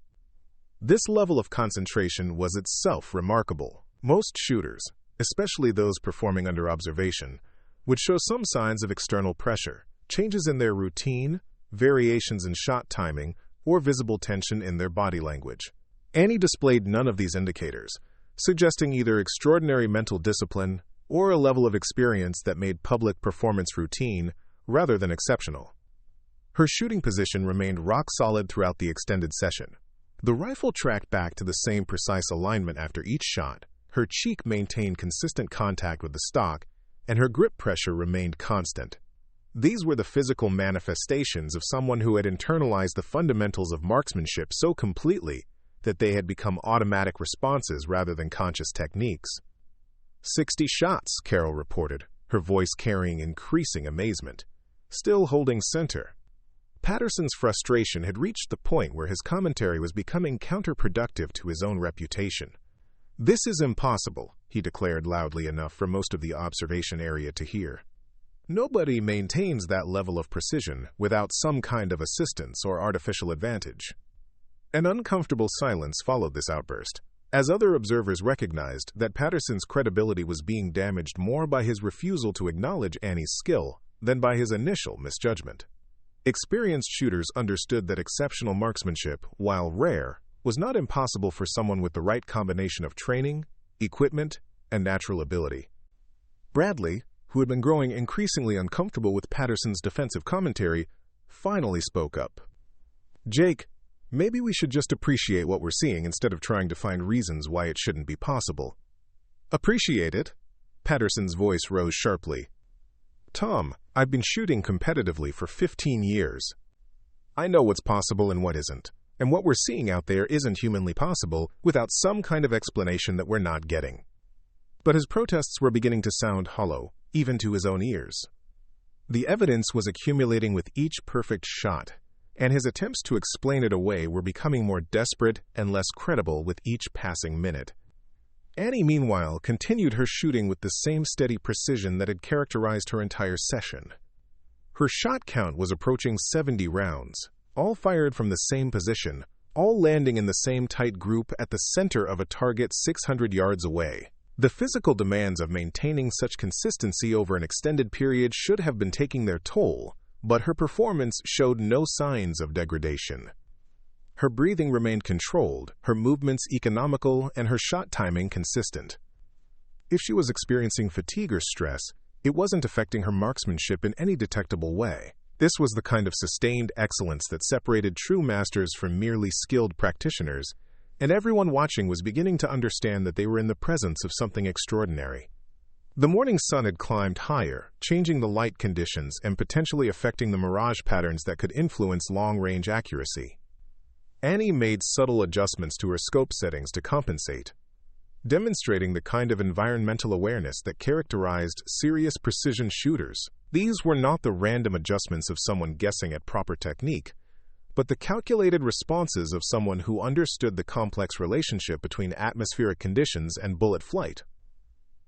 This level of concentration was itself remarkable. Most shooters, especially those performing under observation, would show some signs of external pressure, changes in their routine, variations in shot timing, or visible tension in their body language. Annie displayed none of these indicators, suggesting either extraordinary mental discipline or a level of experience that made public performance routine rather than exceptional. Her shooting position remained rock solid throughout the extended session. The rifle tracked back to the same precise alignment after each shot, her cheek maintained consistent contact with the stock, and her grip pressure remained constant. These were the physical manifestations of someone who had internalized the fundamentals of marksmanship so completely that they had become automatic responses rather than conscious techniques. 60 shots, Carol reported, her voice carrying increasing amazement. Still holding center. Patterson's frustration had reached the point where his commentary was becoming counterproductive to his own reputation. This is impossible, he declared loudly enough for most of the observation area to hear. Nobody maintains that level of precision without some kind of assistance or artificial advantage. An uncomfortable silence followed this outburst, as other observers recognized that Patterson's credibility was being damaged more by his refusal to acknowledge Annie's skill than by his initial misjudgment. Experienced shooters understood that exceptional marksmanship, while rare, was not impossible for someone with the right combination of training, equipment, and natural ability. Bradley, who had been growing increasingly uncomfortable with Patterson's defensive commentary, finally spoke up. Jake, maybe we should just appreciate what we're seeing instead of trying to find reasons why it shouldn't be possible. Appreciate it? Patterson's voice rose sharply. Tom, I've been shooting competitively for 15 years. I know what's possible and what isn't, and what we're seeing out there isn't humanly possible without some kind of explanation that we're not getting. But his protests were beginning to sound hollow, even to his own ears. The evidence was accumulating with each perfect shot, and his attempts to explain it away were becoming more desperate and less credible with each passing minute. Annie, meanwhile, continued her shooting with the same steady precision that had characterized her entire session. Her shot count was approaching 70 rounds, all fired from the same position, all landing in the same tight group at the center of a target 600 yards away. The physical demands of maintaining such consistency over an extended period should have been taking their toll, but her performance showed no signs of degradation. Her breathing remained controlled, her movements economical, and her shot timing consistent. If she was experiencing fatigue or stress, it wasn't affecting her marksmanship in any detectable way. This was the kind of sustained excellence that separated true masters from merely skilled practitioners, and everyone watching was beginning to understand that they were in the presence of something extraordinary. The morning sun had climbed higher, changing the light conditions and potentially affecting the mirage patterns that could influence long-range accuracy. Annie made subtle adjustments to her scope settings to compensate, demonstrating the kind of environmental awareness that characterized serious precision shooters. These were not the random adjustments of someone guessing at proper technique, but the calculated responses of someone who understood the complex relationship between atmospheric conditions and bullet flight.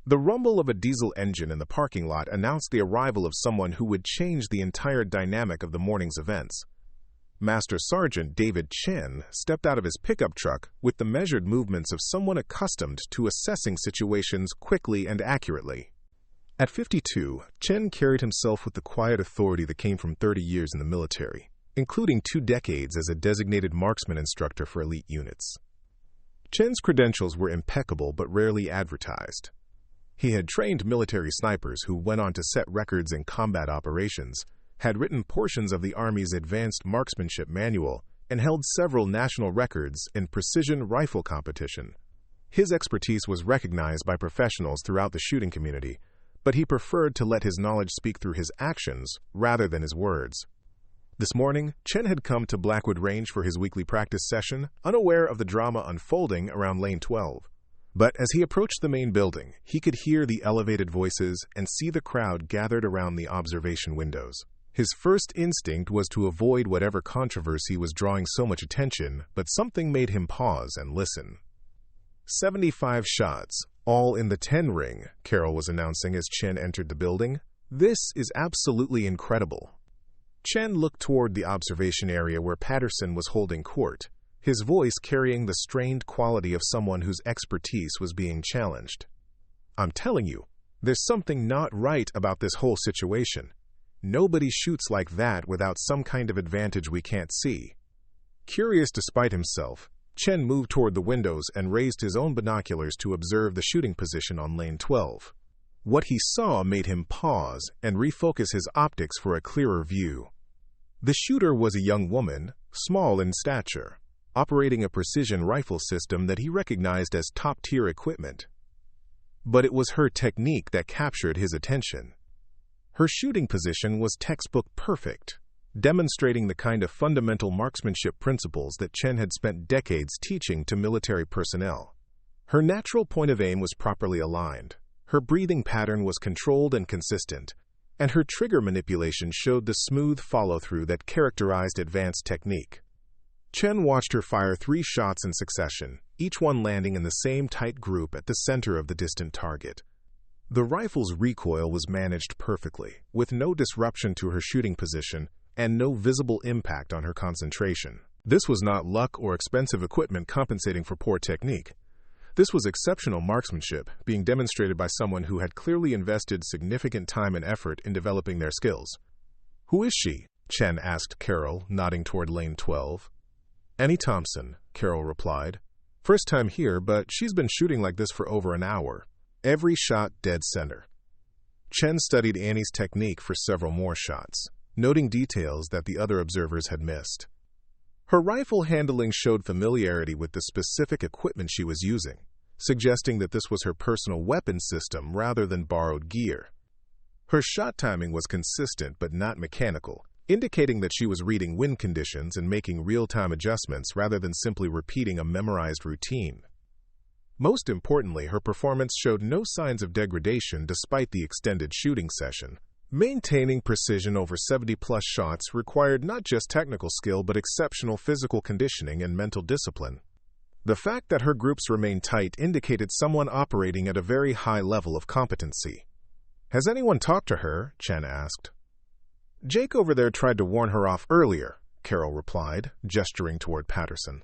The rumble of a diesel engine in the parking lot announced the arrival of someone who would change the entire dynamic of the morning's events. Master Sergeant David Chen stepped out of his pickup truck with the measured movements of someone accustomed to assessing situations quickly and accurately. At 52, Chen carried himself with the quiet authority that came from 30 years in the military, including 2 decades as a designated marksman instructor for elite units. Chen's credentials were impeccable but rarely advertised. He had trained military snipers who went on to set records in combat operations, had written portions of the Army's Advanced Marksmanship Manual, and held several national records in precision rifle competition. His expertise was recognized by professionals throughout the shooting community, but he preferred to let his knowledge speak through his actions rather than his words. This morning, Chen had come to Blackwood Range for his weekly practice session, unaware of the drama unfolding around Lane 12. But as he approached the main building, he could hear the elevated voices and see the crowd gathered around the observation windows. His first instinct was to avoid whatever controversy was drawing so much attention, but something made him pause and listen. 75 shots, all in the 10 ring, Carol was announcing as Chen entered the building. This is absolutely incredible. Chen looked toward the observation area where Patterson was holding court, his voice carrying the strained quality of someone whose expertise was being challenged. I'm telling you, there's something not right about this whole situation. Nobody shoots like that without some kind of advantage we can't see. Curious despite himself, Chen moved toward the windows and raised his own binoculars to observe the shooting position on Lane 12. What he saw made him pause and refocus his optics for a clearer view. The shooter was a young woman, small in stature, operating a precision rifle system that he recognized as top-tier equipment. But it was her technique that captured his attention. Her shooting position was textbook perfect, demonstrating the kind of fundamental marksmanship principles that Chen had spent decades teaching to military personnel. Her natural point of aim was properly aligned, her breathing pattern was controlled and consistent, and her trigger manipulation showed the smooth follow-through that characterized advanced technique. Chen watched her fire 3 shots in succession, each one landing in the same tight group at the center of the distant target. The rifle's recoil was managed perfectly, with no disruption to her shooting position and no visible impact on her concentration. This was not luck or expensive equipment compensating for poor technique. This was exceptional marksmanship being demonstrated by someone who had clearly invested significant time and effort in developing their skills. Who is she? Chen asked Carol, nodding toward Lane 12. Annie Thompson, Carol replied. First time here, but she's been shooting like this for over an hour. Every shot dead center. Chen studied Annie's technique for several more shots, noting details that the other observers had missed. Her rifle handling showed familiarity with the specific equipment she was using, suggesting that this was her personal weapon system rather than borrowed gear. Her shot timing was consistent but not mechanical, indicating that she was reading wind conditions and making real-time adjustments rather than simply repeating a memorized routine. Most importantly, her performance showed no signs of degradation despite the extended shooting session. Maintaining precision over 70-plus shots required not just technical skill but exceptional physical conditioning and mental discipline. The fact that her groups remained tight indicated someone operating at a very high level of competency. Has anyone talked to her? Chen asked. Jake over there tried to warn her off earlier, Carol replied, gesturing toward Patterson.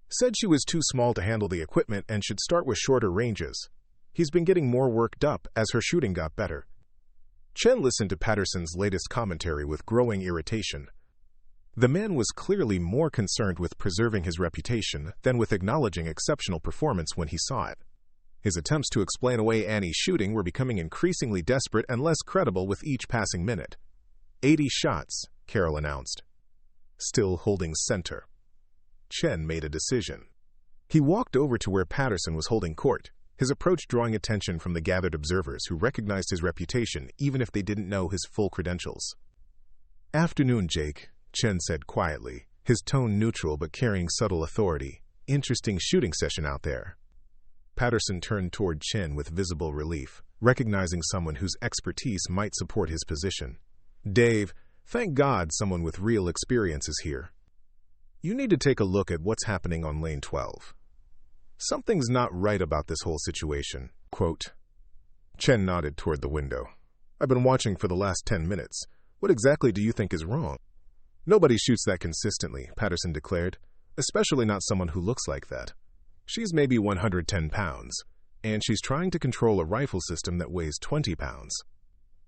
Said she was too small to handle the equipment and should start with shorter ranges. He's been getting more worked up as her shooting got better. Chen listened to Patterson's latest commentary with growing irritation. The man was clearly more concerned with preserving his reputation than with acknowledging exceptional performance when he saw it. His attempts to explain away Annie's shooting were becoming increasingly desperate and less credible with each passing minute. 80 shots, Carol announced. Still holding center. Chen made a decision. He walked over to where Patterson was holding court, his approach drawing attention from the gathered observers who recognized his reputation even if they didn't know his full credentials. Afternoon, Jake, Chen said quietly, his tone neutral but carrying subtle authority. Interesting shooting session out there. Patterson turned toward Chen with visible relief, recognizing someone whose expertise might support his position. Dave, thank God someone with real experience is here. You need to take a look at what's happening on lane 12. Something's not right about this whole situation. Quote. Chen nodded toward the window. I've been watching for the last 10 minutes. What exactly do you think is wrong? Nobody shoots that consistently, Patterson declared, especially not someone who looks like that. She's maybe 110 pounds, and she's trying to control a rifle system that weighs 20 pounds.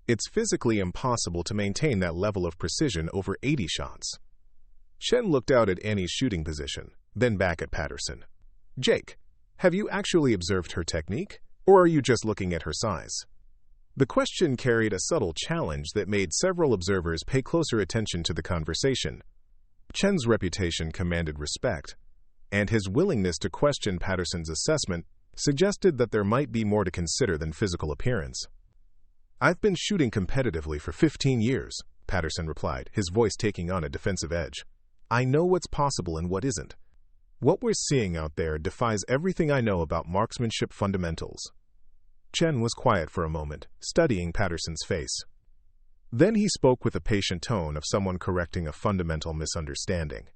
It's physically impossible to maintain that level of precision over 80 shots. Chen looked out at Annie's shooting position, then back at Patterson. Jake, have you actually observed her technique, or are you just looking at her size? The question carried a subtle challenge that made several observers pay closer attention to the conversation. Chen's reputation commanded respect, and his willingness to question Patterson's assessment suggested that there might be more to consider than physical appearance. I've been shooting competitively for 15 years, Patterson replied, his voice taking on a defensive edge. I know what's possible and what isn't. What we're seeing out there defies everything I know about marksmanship fundamentals. Chen was quiet for a moment, studying Patterson's face. Then he spoke with a patient tone of someone correcting a fundamental misunderstanding.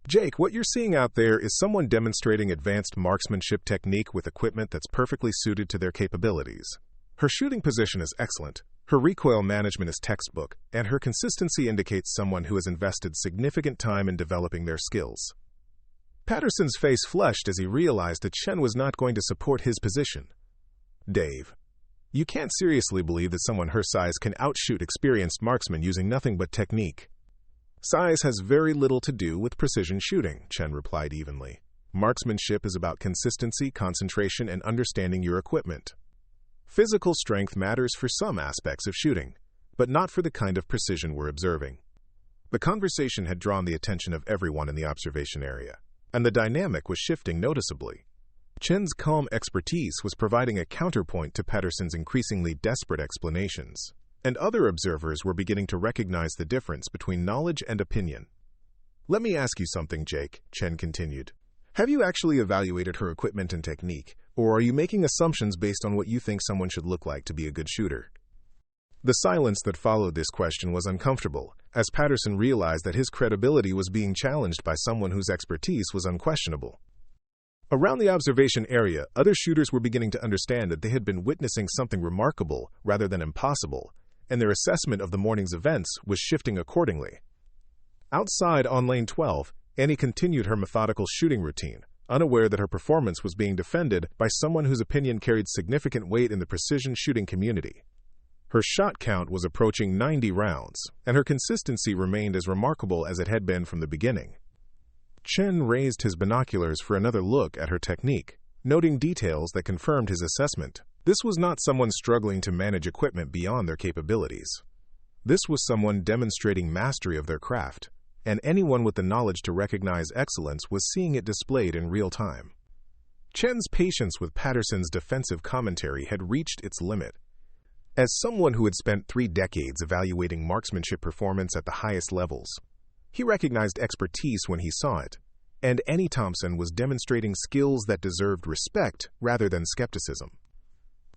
Jake, what you're seeing out there is someone demonstrating advanced marksmanship technique with equipment that's perfectly suited to their capabilities. Her shooting position is excellent, her recoil management is textbook, and her consistency indicates someone who has invested significant time in developing their skills. Patterson's face flushed as he realized that Chen was not going to support his position. Dave, you can't seriously believe that someone her size can outshoot experienced marksmen using nothing but technique. Size has very little to do with precision shooting, Chen replied evenly. Marksmanship is about consistency, concentration, and understanding your equipment. Physical strength matters for some aspects of shooting, but not for the kind of precision we're observing. The conversation had drawn the attention of everyone in the observation area, and the dynamic was shifting noticeably. Chen's calm expertise was providing a counterpoint to Patterson's increasingly desperate explanations, and other observers were beginning to recognize the difference between knowledge and opinion. Let me ask you something, Jake, Chen continued. Have you actually evaluated her equipment and technique, or are you making assumptions based on what you think someone should look like to be a good shooter? The silence that followed this question was uncomfortable, as Patterson realized that his credibility was being challenged by someone whose expertise was unquestionable. Around the observation area, other shooters were beginning to understand that they had been witnessing something remarkable rather than impossible, and their assessment of the morning's events was shifting accordingly. Outside on lane 12, Annie continued her methodical shooting routine, unaware that her performance was being defended by someone whose opinion carried significant weight in the precision shooting community. Her shot count was approaching 90 rounds, and her consistency remained as remarkable as it had been from the beginning. Chen raised his binoculars for another look at her technique, noting details that confirmed his assessment. This was not someone struggling to manage equipment beyond their capabilities. This was someone demonstrating mastery of their craft, and anyone with the knowledge to recognize excellence was seeing it displayed in real time. Chen's patience with Patterson's defensive commentary had reached its limit. As someone who had spent 3 decades evaluating marksmanship performance at the highest levels, he recognized expertise when he saw it, and Annie Thompson was demonstrating skills that deserved respect rather than skepticism.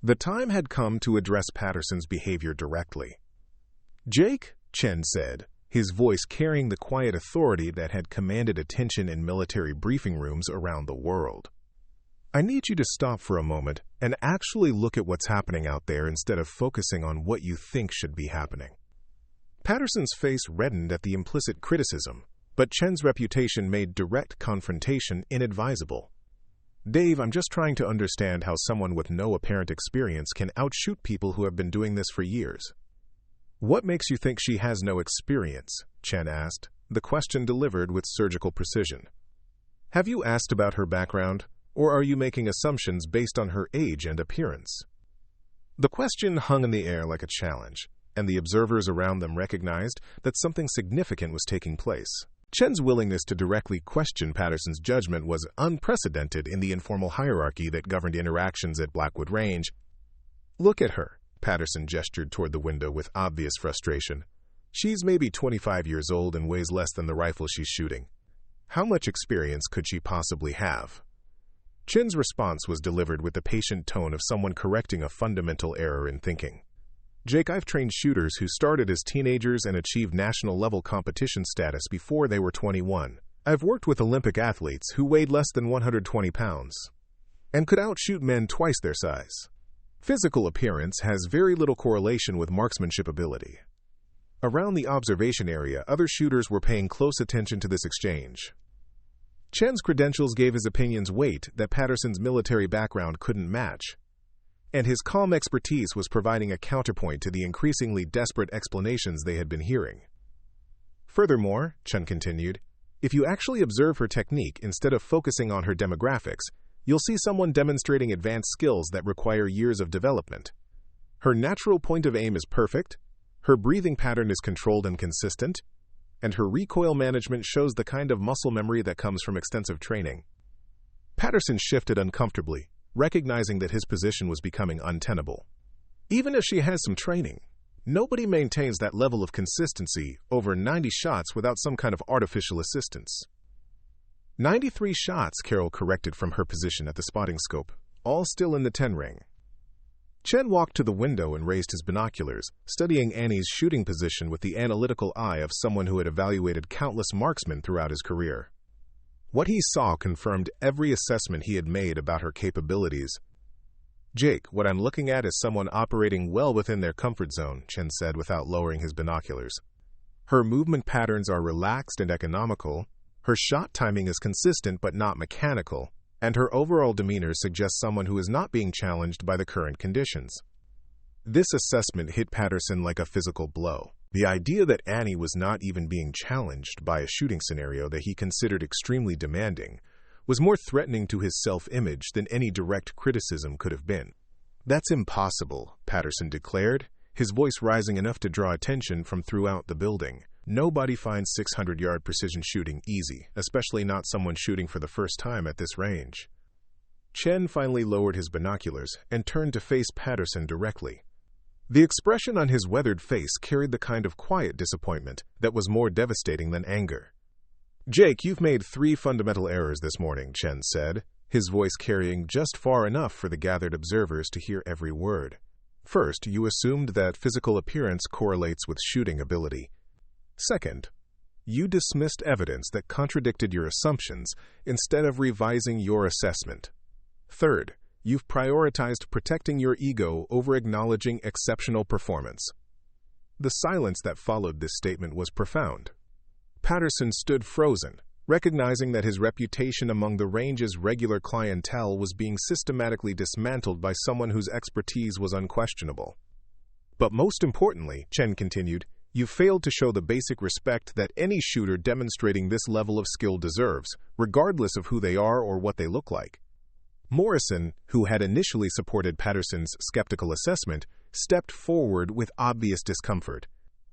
The time had come to address Patterson's behavior directly. Jake, Chen said, his voice carrying the quiet authority that had commanded attention in military briefing rooms around the world. I need you to stop for a moment and actually look at what's happening out there instead of focusing on what you think should be happening. Patterson's face reddened at the implicit criticism, but Chen's reputation made direct confrontation inadvisable. Dave, I'm just trying to understand how someone with no apparent experience can outshoot people who have been doing this for years. What makes you think she has no experience? Chen asked, the question delivered with surgical precision. Have you asked about her background, or are you making assumptions based on her age and appearance? The question hung in the air like a challenge, and the observers around them recognized that something significant was taking place. Chen's willingness to directly question Patterson's judgment was unprecedented in the informal hierarchy that governed interactions at Blackwood Range. Look at her, Patterson gestured toward the window with obvious frustration. She's maybe 25 years old and weighs less than the rifle she's shooting. How much experience could she possibly have? Chen's response was delivered with the patient tone of someone correcting a fundamental error in thinking. Jake, I've trained shooters who started as teenagers and achieved national-level competition status before they were 21. I've worked with Olympic athletes who weighed less than 120 pounds and could outshoot men twice their size. Physical appearance has very little correlation with marksmanship ability. Around the observation area, other shooters were paying close attention to this exchange. Chen's credentials gave his opinions weight that Patterson's military background couldn't match, and his calm expertise was providing a counterpoint to the increasingly desperate explanations they had been hearing. Furthermore, Chen continued, if you actually observe her technique instead of focusing on her demographics, you'll see someone demonstrating advanced skills that require years of development. Her natural point of aim is perfect, her breathing pattern is controlled and consistent, and her recoil management shows the kind of muscle memory that comes from extensive training. Patterson shifted uncomfortably, recognizing that his position was becoming untenable. Even if she has some training, nobody maintains that level of consistency over 90 shots without some kind of artificial assistance. 93 shots, Carol corrected from her position at the spotting scope, all still in the 10 ring. Chen walked to the window and raised his binoculars, studying Annie's shooting position with the analytical eye of someone who had evaluated countless marksmen throughout his career. What he saw confirmed every assessment he had made about her capabilities. Jake, what I'm looking at is someone operating well within their comfort zone, Chen said without lowering his binoculars. Her movement patterns are relaxed and economical, her shot timing is consistent but not mechanical, and her overall demeanor suggests someone who is not being challenged by the current conditions. This assessment hit Patterson like a physical blow. The idea that Annie was not even being challenged by a shooting scenario that he considered extremely demanding was more threatening to his self-image than any direct criticism could have been. That's impossible, Patterson declared, his voice rising enough to draw attention from throughout the building. Nobody finds 600-yard precision shooting easy, especially not someone shooting for the first time at this range. Chen finally lowered his binoculars and turned to face Patterson directly. The expression on his weathered face carried the kind of quiet disappointment that was more devastating than anger. Jake, you've made 3 fundamental errors this morning, Chen said, his voice carrying just far enough for the gathered observers to hear every word. First, you assumed that physical appearance correlates with shooting ability. Second, you dismissed evidence that contradicted your assumptions instead of revising your assessment. Third, you've prioritized protecting your ego over acknowledging exceptional performance. The silence that followed this statement was profound. Patterson stood frozen, recognizing that his reputation among the range's regular clientele was being systematically dismantled by someone whose expertise was unquestionable. But most importantly, Chen continued, you failed to show the basic respect that any shooter demonstrating this level of skill deserves, regardless of who they are or what they look like. Morrison, who had initially supported Patterson's skeptical assessment, stepped forward with obvious discomfort.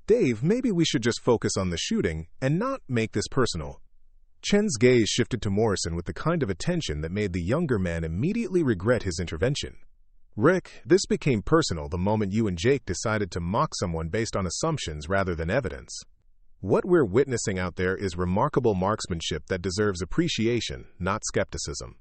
Dave, maybe we should just focus on the shooting and not make this personal. Chen's gaze shifted to Morrison with the kind of attention that made the younger man immediately regret his intervention. Rick, this became personal the moment you and Jake decided to mock someone based on assumptions rather than evidence. What we're witnessing out there is remarkable marksmanship that deserves appreciation, not skepticism.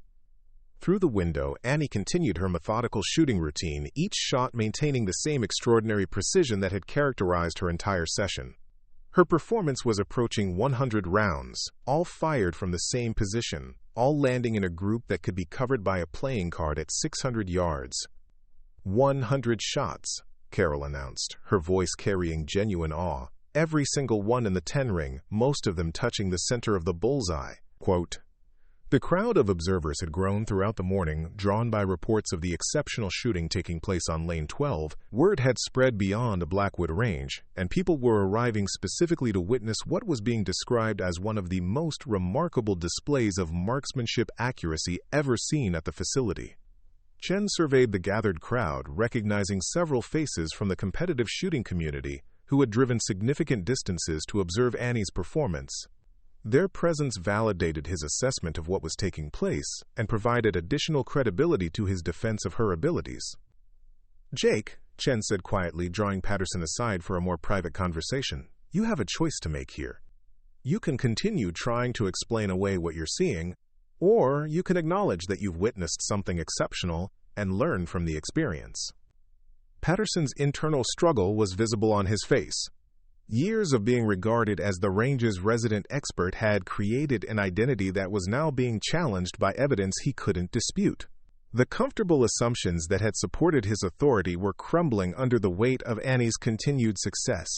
Through the window, Annie continued her methodical shooting routine, each shot maintaining the same extraordinary precision that had characterized her entire session. Her performance was approaching 100 rounds, all fired from the same position, all landing in a group that could be covered by a playing card at 600 yards. 100 shots, Carol announced, her voice carrying genuine awe, every single one in the 10 ring, most of them touching the center of the bullseye. Quote, the crowd of observers had grown throughout the morning, drawn by reports of the exceptional shooting taking place on Lane 12. Word had spread beyond Blackwood Range, and people were arriving specifically to witness what was being described as one of the most remarkable displays of marksmanship accuracy ever seen at the facility. Chen surveyed the gathered crowd, recognizing several faces from the competitive shooting community who had driven significant distances to observe Annie's performance. Their presence validated his assessment of what was taking place and provided additional credibility to his defense of her abilities. Jake, Chen said quietly, drawing Patterson aside for a more private conversation, you have a choice to make here. You can continue trying to explain away what you're seeing, or you can acknowledge that you've witnessed something exceptional and learn from the experience. Patterson's internal struggle was visible on his face. Years of being regarded as the range's resident expert had created an identity that was now being challenged by evidence he couldn't dispute. The comfortable assumptions that had supported his authority were crumbling under the weight of Annie's continued success.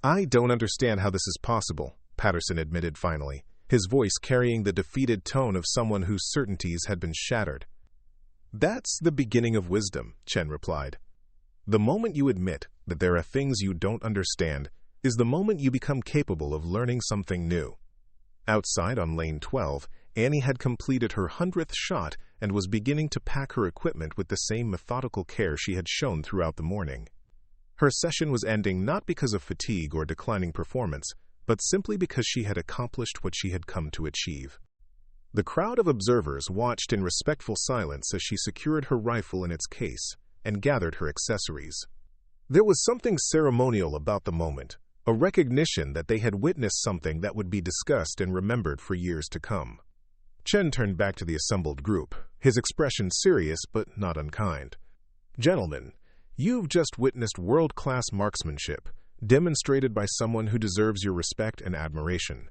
"I don't understand how this is possible," Patterson admitted finally, his voice carrying the defeated tone of someone whose certainties had been shattered. "That's the beginning of wisdom," Chen replied. "The moment you admit that there are things you don't understand is the moment you become capable of learning something new." Outside on lane 12, Annie had completed her 100th shot and was beginning to pack her equipment with the same methodical care she had shown throughout the morning. Her session was ending not because of fatigue or declining performance, but simply because she had accomplished what she had come to achieve. The crowd of observers watched in respectful silence as she secured her rifle in its case and gathered her accessories. There was something ceremonial about the moment, a recognition that they had witnessed something that would be discussed and remembered for years to come. Chen turned back to the assembled group, his expression serious but not unkind. "Gentlemen, you've just witnessed world-class marksmanship, demonstrated by someone who deserves your respect and admiration.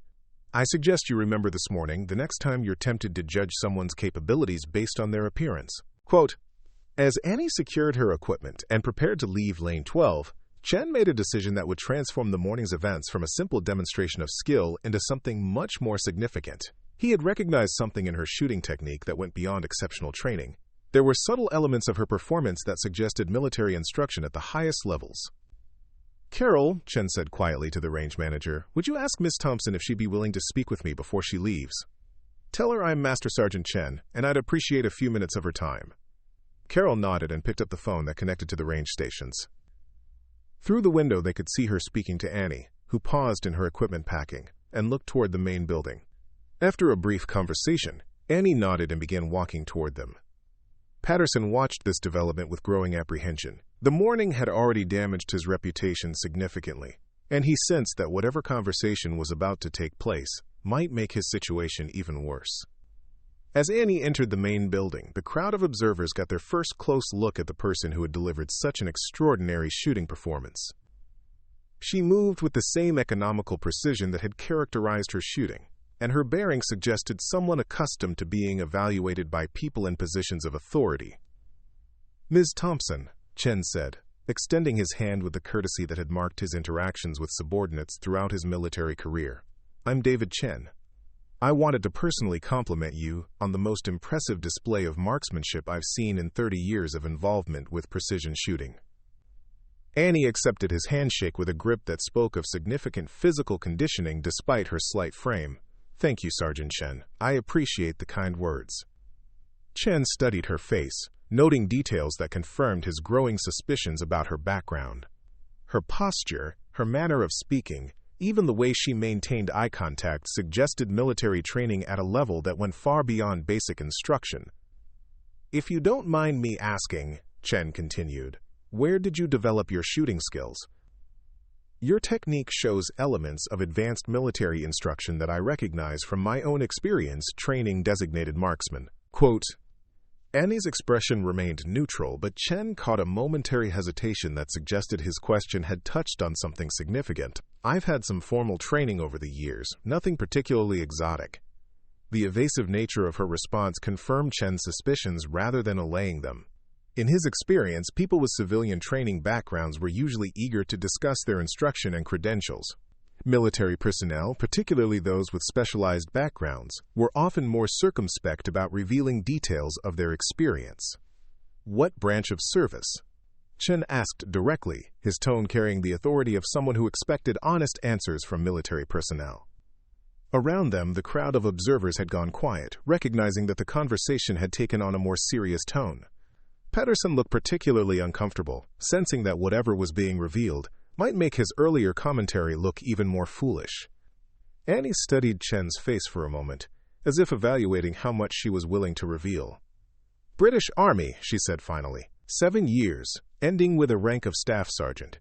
I suggest you remember this morning the next time you're tempted to judge someone's capabilities based on their appearance." Quote, as Annie secured her equipment and prepared to leave lane 12, Chen made a decision that would transform the morning's events from a simple demonstration of skill into something much more significant. He had recognized something in her shooting technique that went beyond exceptional training. There were subtle elements of her performance that suggested military instruction at the highest levels. "Carol," Chen said quietly to the range manager, "would you ask Miss Thompson if she'd be willing to speak with me before she leaves? Tell her I'm Master Sergeant Chen, and I'd appreciate a few minutes of her time." Carol nodded and picked up the phone that connected to the range stations. Through the window they could see her speaking to Annie, who paused in her equipment packing and looked toward the main building. After a brief conversation, Annie nodded and began walking toward them. Patterson watched this development with growing apprehension. The morning had already damaged his reputation significantly, and he sensed that whatever conversation was about to take place might make his situation even worse. As Annie entered the main building, the crowd of observers got their first close look at the person who had delivered such an extraordinary shooting performance. She moved with the same economical precision that had characterized her shooting, and her bearing suggested someone accustomed to being evaluated by people in positions of authority. "Ms. Thompson," Chen said, extending his hand with the courtesy that had marked his interactions with subordinates throughout his military career. "I'm David Chen. I wanted to personally compliment you on the most impressive display of marksmanship I've seen in 30 years of involvement with precision shooting." Annie accepted his handshake with a grip that spoke of significant physical conditioning despite her slight frame. "Thank you, Sergeant Chen. I appreciate the kind words." Chen studied her face, noting details that confirmed his growing suspicions about her background. Her posture, her manner of speaking, even the way she maintained eye contact suggested military training at a level that went far beyond basic instruction. "If you don't mind me asking," Chen continued, "where did you develop your shooting skills? Your technique shows elements of advanced military instruction that I recognize from my own experience training designated marksmen." Quote, Annie's expression remained neutral, but Chen caught a momentary hesitation that suggested his question had touched on something significant. "I've had some formal training over the years, nothing particularly exotic." The evasive nature of her response confirmed Chen's suspicions rather than allaying them. In his experience, people with civilian training backgrounds were usually eager to discuss their instruction and credentials. Military personnel, particularly those with specialized backgrounds, were often more circumspect about revealing details of their experience. "What branch of service?" Chen asked directly, his tone carrying the authority of someone who expected honest answers from military personnel. Around them, the crowd of observers had gone quiet, recognizing that the conversation had taken on a more serious tone. Patterson looked particularly uncomfortable, sensing that whatever was being revealed might make his earlier commentary look even more foolish. Annie studied Chen's face for a moment, as if evaluating how much she was willing to reveal. "British Army," she said finally. 7 years, ending with a rank of staff sergeant."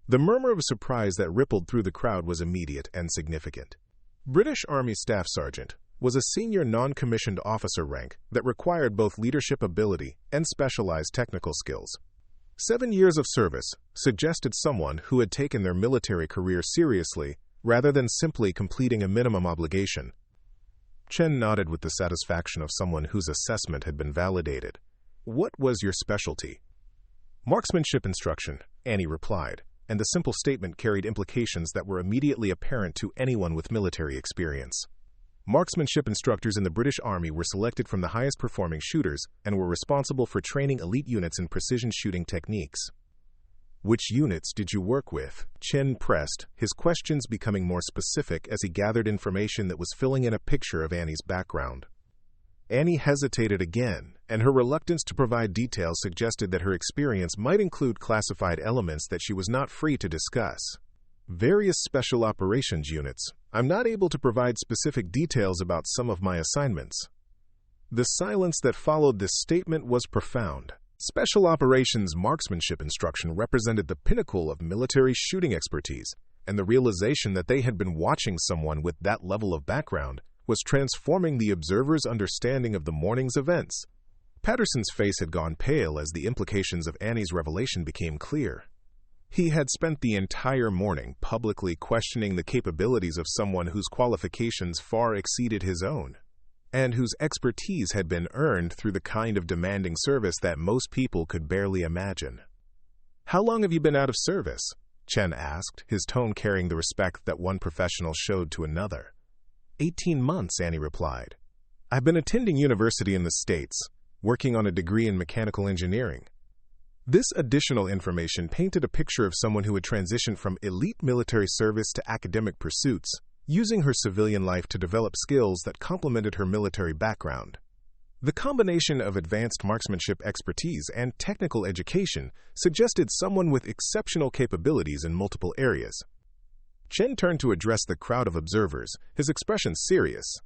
The murmur of surprise that rippled through the crowd was immediate and significant. British Army Staff Sergeant was a senior non-commissioned officer rank that required both leadership ability and specialized technical skills. 7 years of service suggested someone who had taken their military career seriously rather than simply completing a minimum obligation. Chen nodded with the satisfaction of someone whose assessment had been validated. "What was your specialty?" "Marksmanship instruction," Annie replied, and the simple statement carried implications that were immediately apparent to anyone with military experience. Marksmanship instructors in the British Army were selected from the highest-performing shooters and were responsible for training elite units in precision shooting techniques. "Which units did you work with?" Chen pressed, his questions becoming more specific as he gathered information that was filling in a picture of Annie's background. Annie hesitated again, and her reluctance to provide details suggested that her experience might include classified elements that she was not free to discuss. "Various special operations units. I'm not able to provide specific details about some of my assignments." The silence that followed this statement was profound. Special operations marksmanship instruction represented the pinnacle of military shooting expertise, and the realization that they had been watching someone with that level of background was transforming the observer's understanding of the morning's events. Patterson's face had gone pale as the implications of Annie's revelation became clear. He had spent the entire morning publicly questioning the capabilities of someone whose qualifications far exceeded his own, and whose expertise had been earned through the kind of demanding service that most people could barely imagine. "How long have you been out of service?" Chen asked, his tone carrying the respect that one professional showed to another. 18 months, Annie replied. "I've been attending university in the States, working on a degree in mechanical engineering." This additional information painted a picture of someone who had transitioned from elite military service to academic pursuits, using her civilian life to develop skills that complemented her military background. The combination of advanced marksmanship expertise and technical education suggested someone with exceptional capabilities in multiple areas. Chen turned to address the crowd of observers, his expression serious.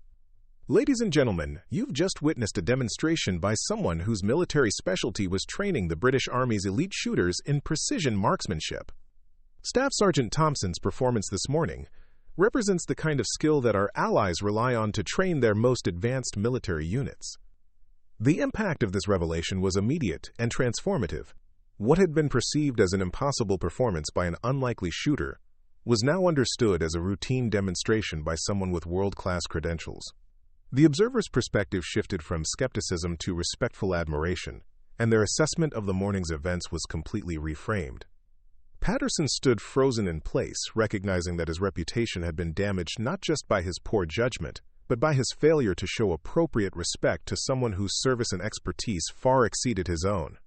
"Ladies and gentlemen, you've just witnessed a demonstration by someone whose military specialty was training the British Army's elite shooters in precision marksmanship. Staff Sergeant Thompson's performance this morning represents the kind of skill that our allies rely on to train their most advanced military units." The impact of this revelation was immediate and transformative. What had been perceived as an impossible performance by an unlikely shooter was now understood as a routine demonstration by someone with world-class credentials. The observer's perspective shifted from skepticism to respectful admiration, and their assessment of the morning's events was completely reframed. Patterson stood frozen in place, recognizing that his reputation had been damaged not just by his poor judgment, but by his failure to show appropriate respect to someone whose service and expertise far exceeded his own.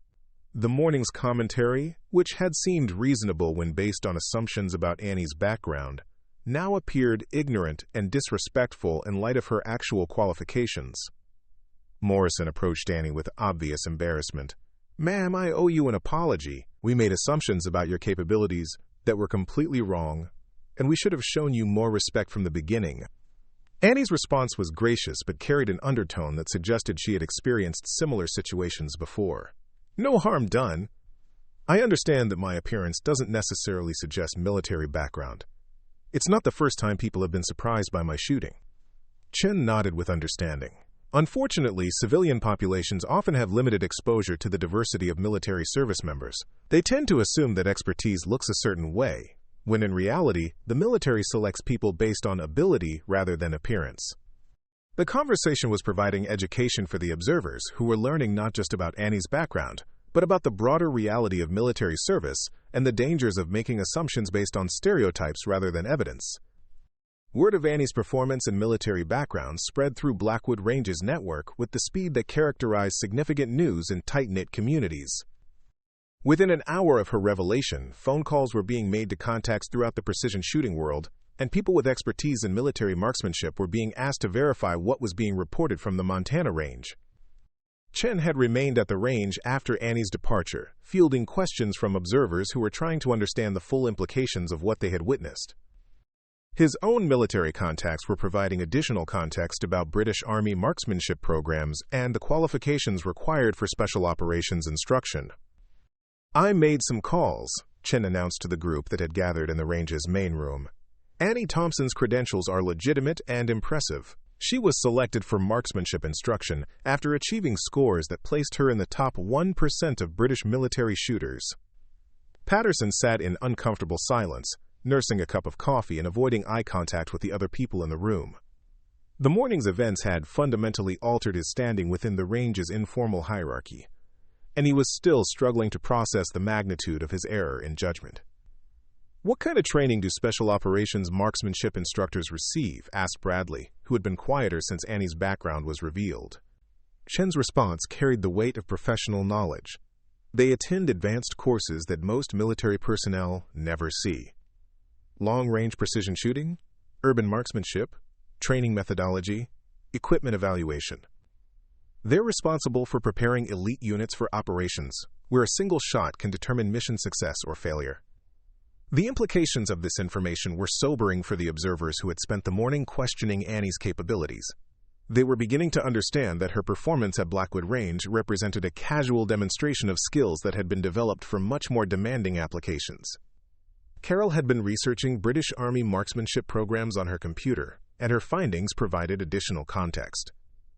The morning's commentary, which had seemed reasonable when based on assumptions about Annie's background, now appeared ignorant and disrespectful in light of her actual qualifications. Morrison approached Annie with obvious embarrassment. "Ma'am, I owe you an apology. We made assumptions about your capabilities that were completely wrong, and we should have shown you more respect from the beginning." Annie's response was gracious but carried an undertone that suggested she had experienced similar situations before. "No harm done. I understand that my appearance doesn't necessarily suggest military background. It's not the first time people have been surprised by my shooting." Chen nodded with understanding. Unfortunately, civilian populations often have limited exposure to the diversity of military service members. They tend to assume that expertise looks a certain way, when in reality, the military selects people based on ability rather than appearance. The conversation was providing education for the observers, who were learning not just about Annie's background, but about the broader reality of military service and the dangers of making assumptions based on stereotypes rather than evidence. Word of Annie's performance and military background spread through Blackwood Range's network with the speed that characterized significant news in tight-knit communities. Within an hour of her revelation, phone calls were being made to contacts throughout the precision shooting world, and people with expertise in military marksmanship were being asked to verify what was being reported from the Montana range. Chen had remained at the range after Annie's departure, fielding questions from observers who were trying to understand the full implications of what they had witnessed. His own military contacts were providing additional context about British Army marksmanship programs and the qualifications required for special operations instruction. "I made some calls," Chen announced to the group that had gathered in the range's main room. "Annie Thompson's credentials are legitimate and impressive. She was selected for marksmanship instruction after achieving scores that placed her in the top 1% of British military shooters. Patterson sat in uncomfortable silence, nursing a cup of coffee and avoiding eye contact with the other people in the room. The morning's events had fundamentally altered his standing within the range's informal hierarchy, and he was still struggling to process the magnitude of his error in judgment. "What kind of training do special operations marksmanship instructors receive?" asked Bradley, who had been quieter since Annie's background was revealed. Chen's response carried the weight of professional knowledge. "They attend advanced courses that most military personnel never see. Long-range precision shooting, urban marksmanship, training methodology, equipment evaluation. They're responsible for preparing elite units for operations, where a single shot can determine mission success or failure." The implications of this information were sobering for the observers who had spent the morning questioning Annie's capabilities. They were beginning to understand that her performance at Blackwood Range represented a casual demonstration of skills that had been developed for much more demanding applications. Carol had been researching British Army marksmanship programs on her computer, and her findings provided additional context.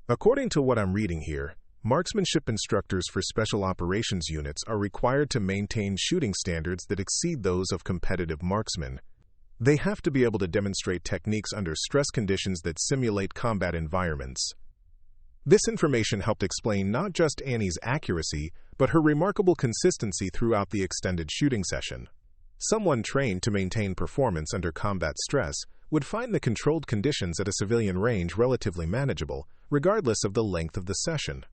According to what I'm reading here, marksmanship instructors for special operations units are required to maintain shooting standards that exceed those of competitive marksmen. They have to be able to demonstrate techniques under stress conditions that simulate combat environments. This information helped explain not just Annie's accuracy, but her remarkable consistency throughout the extended shooting session. Someone trained to maintain performance under combat stress would find the controlled conditions at a civilian range relatively manageable, regardless of the length of the session.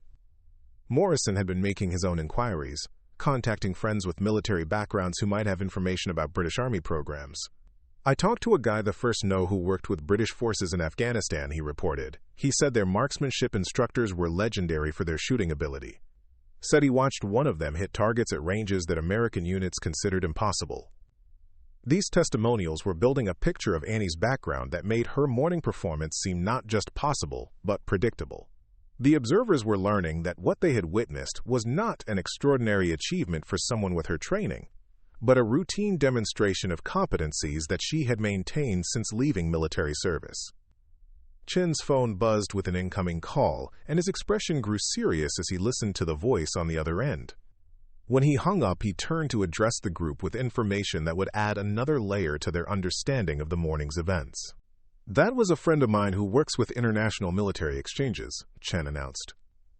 Morrison had been making his own inquiries, contacting friends with military backgrounds who might have information about British Army programs. "I talked to a guy the first know who worked with British forces in Afghanistan," he reported. "He said their marksmanship instructors were legendary for their shooting ability. Said he watched one of them hit targets at ranges that American units considered impossible." These testimonials were building a picture of Annie's background that made her morning performance seem not just possible, but predictable. The observers were learning that what they had witnessed was not an extraordinary achievement for someone with her training, but a routine demonstration of competencies that she had maintained since leaving military service. Chen's phone buzzed with an incoming call, and his expression grew serious as he listened to the voice on the other end. When he hung up, he turned to address the group with information that would add another layer to their understanding of the morning's events. "That was a friend of mine who works with international military exchanges," Chen announced.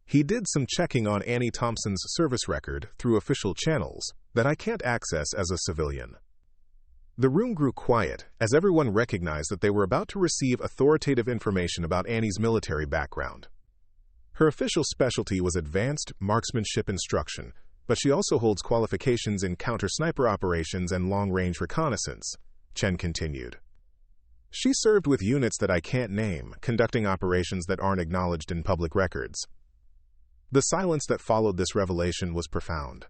"He did some checking on Annie Thompson's service record through official channels that I can't access as a civilian." The room grew quiet as everyone recognized that they were about to receive authoritative information about Annie's military background. Her official specialty was advanced marksmanship instruction, but she also holds qualifications in counter-sniper operations and long-range reconnaissance, Chen continued. "She served with units that I can't name, conducting operations that aren't acknowledged in public records." The silence that followed this revelation was profound.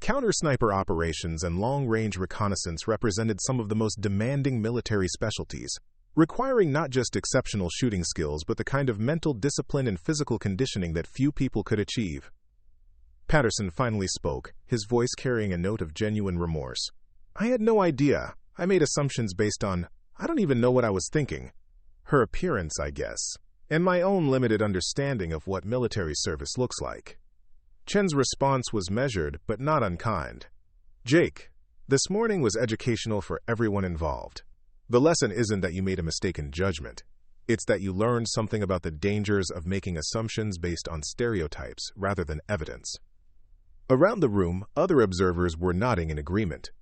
Counter-sniper operations and long-range reconnaissance represented some of the most demanding military specialties, requiring not just exceptional shooting skills but the kind of mental discipline and physical conditioning that few people could achieve. Patterson finally spoke, his voice carrying a note of genuine remorse. "I had no idea. I made assumptions based on, I don't even know what I was thinking. Her appearance, I guess, and my own limited understanding of what military service looks like." Chen's response was measured but not unkind. "Jake, this morning was educational for everyone involved. The lesson isn't that you made a mistaken judgment. It's that you learned something about the dangers of making assumptions based on stereotypes rather than evidence." Around the room, other observers were nodding in agreement.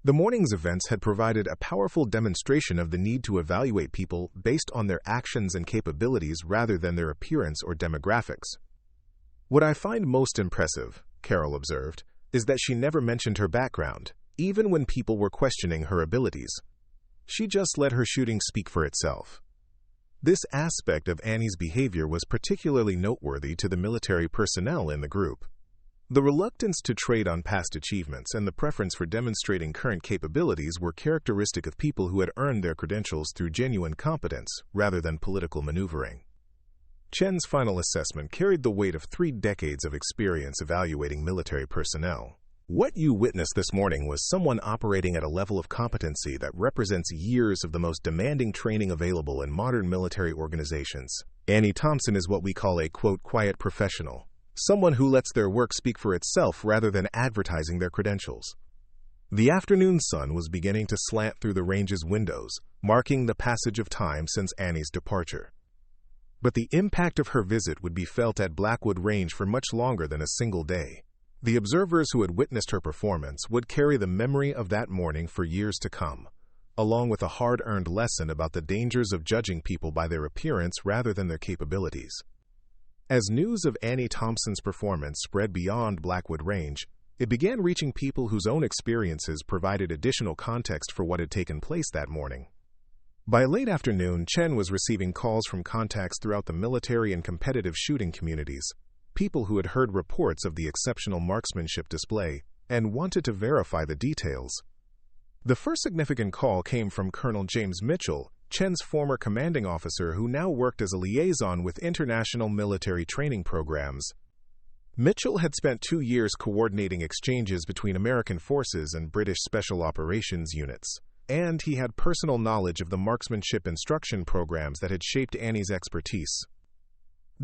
The morning's events had provided a powerful demonstration of the need to evaluate people based on their actions and capabilities rather than their appearance or demographics. "What I find most impressive," Carol observed, "is that she never mentioned her background, even when people were questioning her abilities. She just let her shooting speak for itself." This aspect of Annie's behavior was particularly noteworthy to the military personnel in the group. The reluctance to trade on past achievements and the preference for demonstrating current capabilities were characteristic of people who had earned their credentials through genuine competence rather than political maneuvering. Chen's final assessment carried the weight of 3 decades of experience evaluating military personnel. What you witnessed this morning was someone operating at a level of competency that represents years of the most demanding training available in modern military organizations. Annie Thompson is what we call a, quote, quiet professional, someone who lets their work speak for itself rather than advertising their credentials. The afternoon sun was beginning to slant through the range's windows, marking the passage of time since Annie's departure. But the impact of her visit would be felt at Blackwood Range for much longer than a single day. The observers who had witnessed her performance would carry the memory of that morning for years to come, along with a hard-earned lesson about the dangers of judging people by their appearance rather than their capabilities. As news of Annie Thompson's performance spread beyond Blackwood Range, it began reaching people whose own experiences provided additional context for what had taken place that morning. By late afternoon, Chen was receiving calls from contacts throughout the military and competitive shooting communities, people who had heard reports of the exceptional marksmanship display and wanted to verify the details. The first significant call came from Colonel James Mitchell, Chen's former commanding officer who now worked as a liaison with international military training programs. Mitchell had spent 2 years coordinating exchanges between American forces and British Special Operations units, and he had personal knowledge of the marksmanship instruction programs that had shaped Annie's expertise.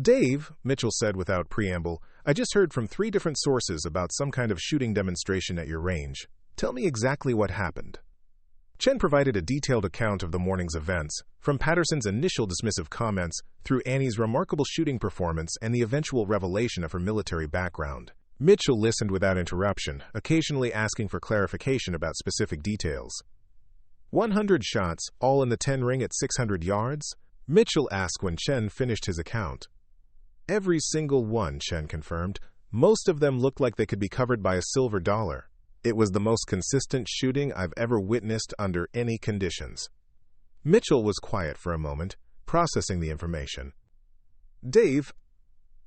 "Dave," Mitchell said without preamble, "I just heard from 3 different sources about some kind of shooting demonstration at your range. Tell me exactly what happened." Chen provided a detailed account of the morning's events, from Patterson's initial dismissive comments through Annie's remarkable shooting performance and the eventual revelation of her military background. Mitchell listened without interruption, occasionally asking for clarification about specific details. 100 shots, all in the 10 ring at 600 yards? Mitchell asked when Chen finished his account. "Every single one," Chen confirmed. "Most of them looked like they could be covered by a silver dollar. It was the most consistent shooting I've ever witnessed under any conditions." Mitchell was quiet for a moment, processing the information. "Dave,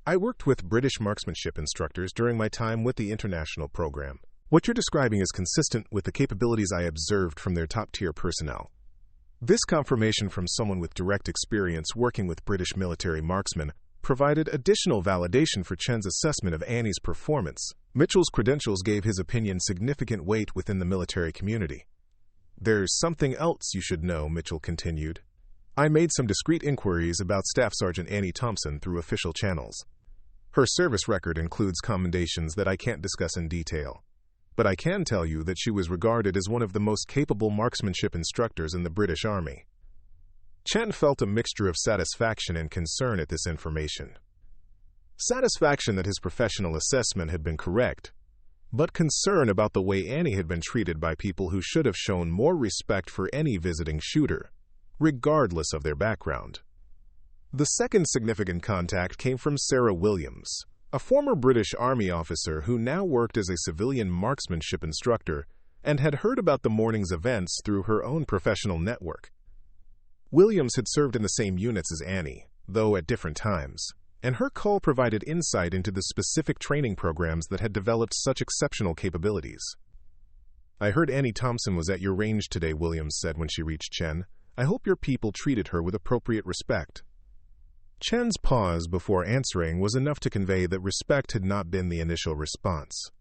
I worked with British marksmanship instructors during my time with the international program. What you're describing is consistent with the capabilities I observed from their top-tier personnel." This confirmation from someone with direct experience working with British military marksmen provided additional validation for Chen's assessment of Annie's performance. Mitchell's credentials gave his opinion significant weight within the military community. "There's something else you should know," Mitchell continued. "I made some discreet inquiries about Staff Sergeant Annie Thompson through official channels. Her service record includes commendations that I can't discuss in detail. But I can tell you that she was regarded as one of the most capable marksmanship instructors in the British Army." Chen felt a mixture of satisfaction and concern at this information. Satisfaction that his professional assessment had been correct, but concern about the way Annie had been treated by people who should have shown more respect for any visiting shooter, regardless of their background. The second significant contact came from Sarah Williams, a former British Army officer who now worked as a civilian marksmanship instructor and had heard about the morning's events through her own professional network. Williams had served in the same units as Annie, though at different times, and her call provided insight into the specific training programs that had developed such exceptional capabilities. "I heard Annie Thompson was at your range today," Williams said when she reached Chen. "I hope your people treated her with appropriate respect." Chen's pause before answering was enough to convey that respect had not been the initial response.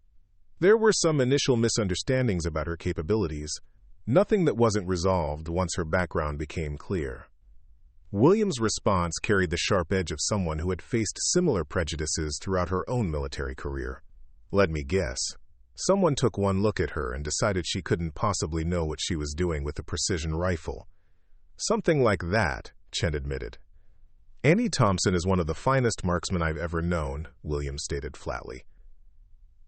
There were some initial misunderstandings about her capabilities, nothing that wasn't resolved once her background became clear. Williams' response carried the sharp edge of someone who had faced similar prejudices throughout her own military career. "Let me guess. Someone took one look at her and decided she couldn't possibly know what she was doing with a precision rifle." "Something like that," Chen admitted. "Annie Thompson is one of the finest marksmen I've ever known," Williams stated flatly.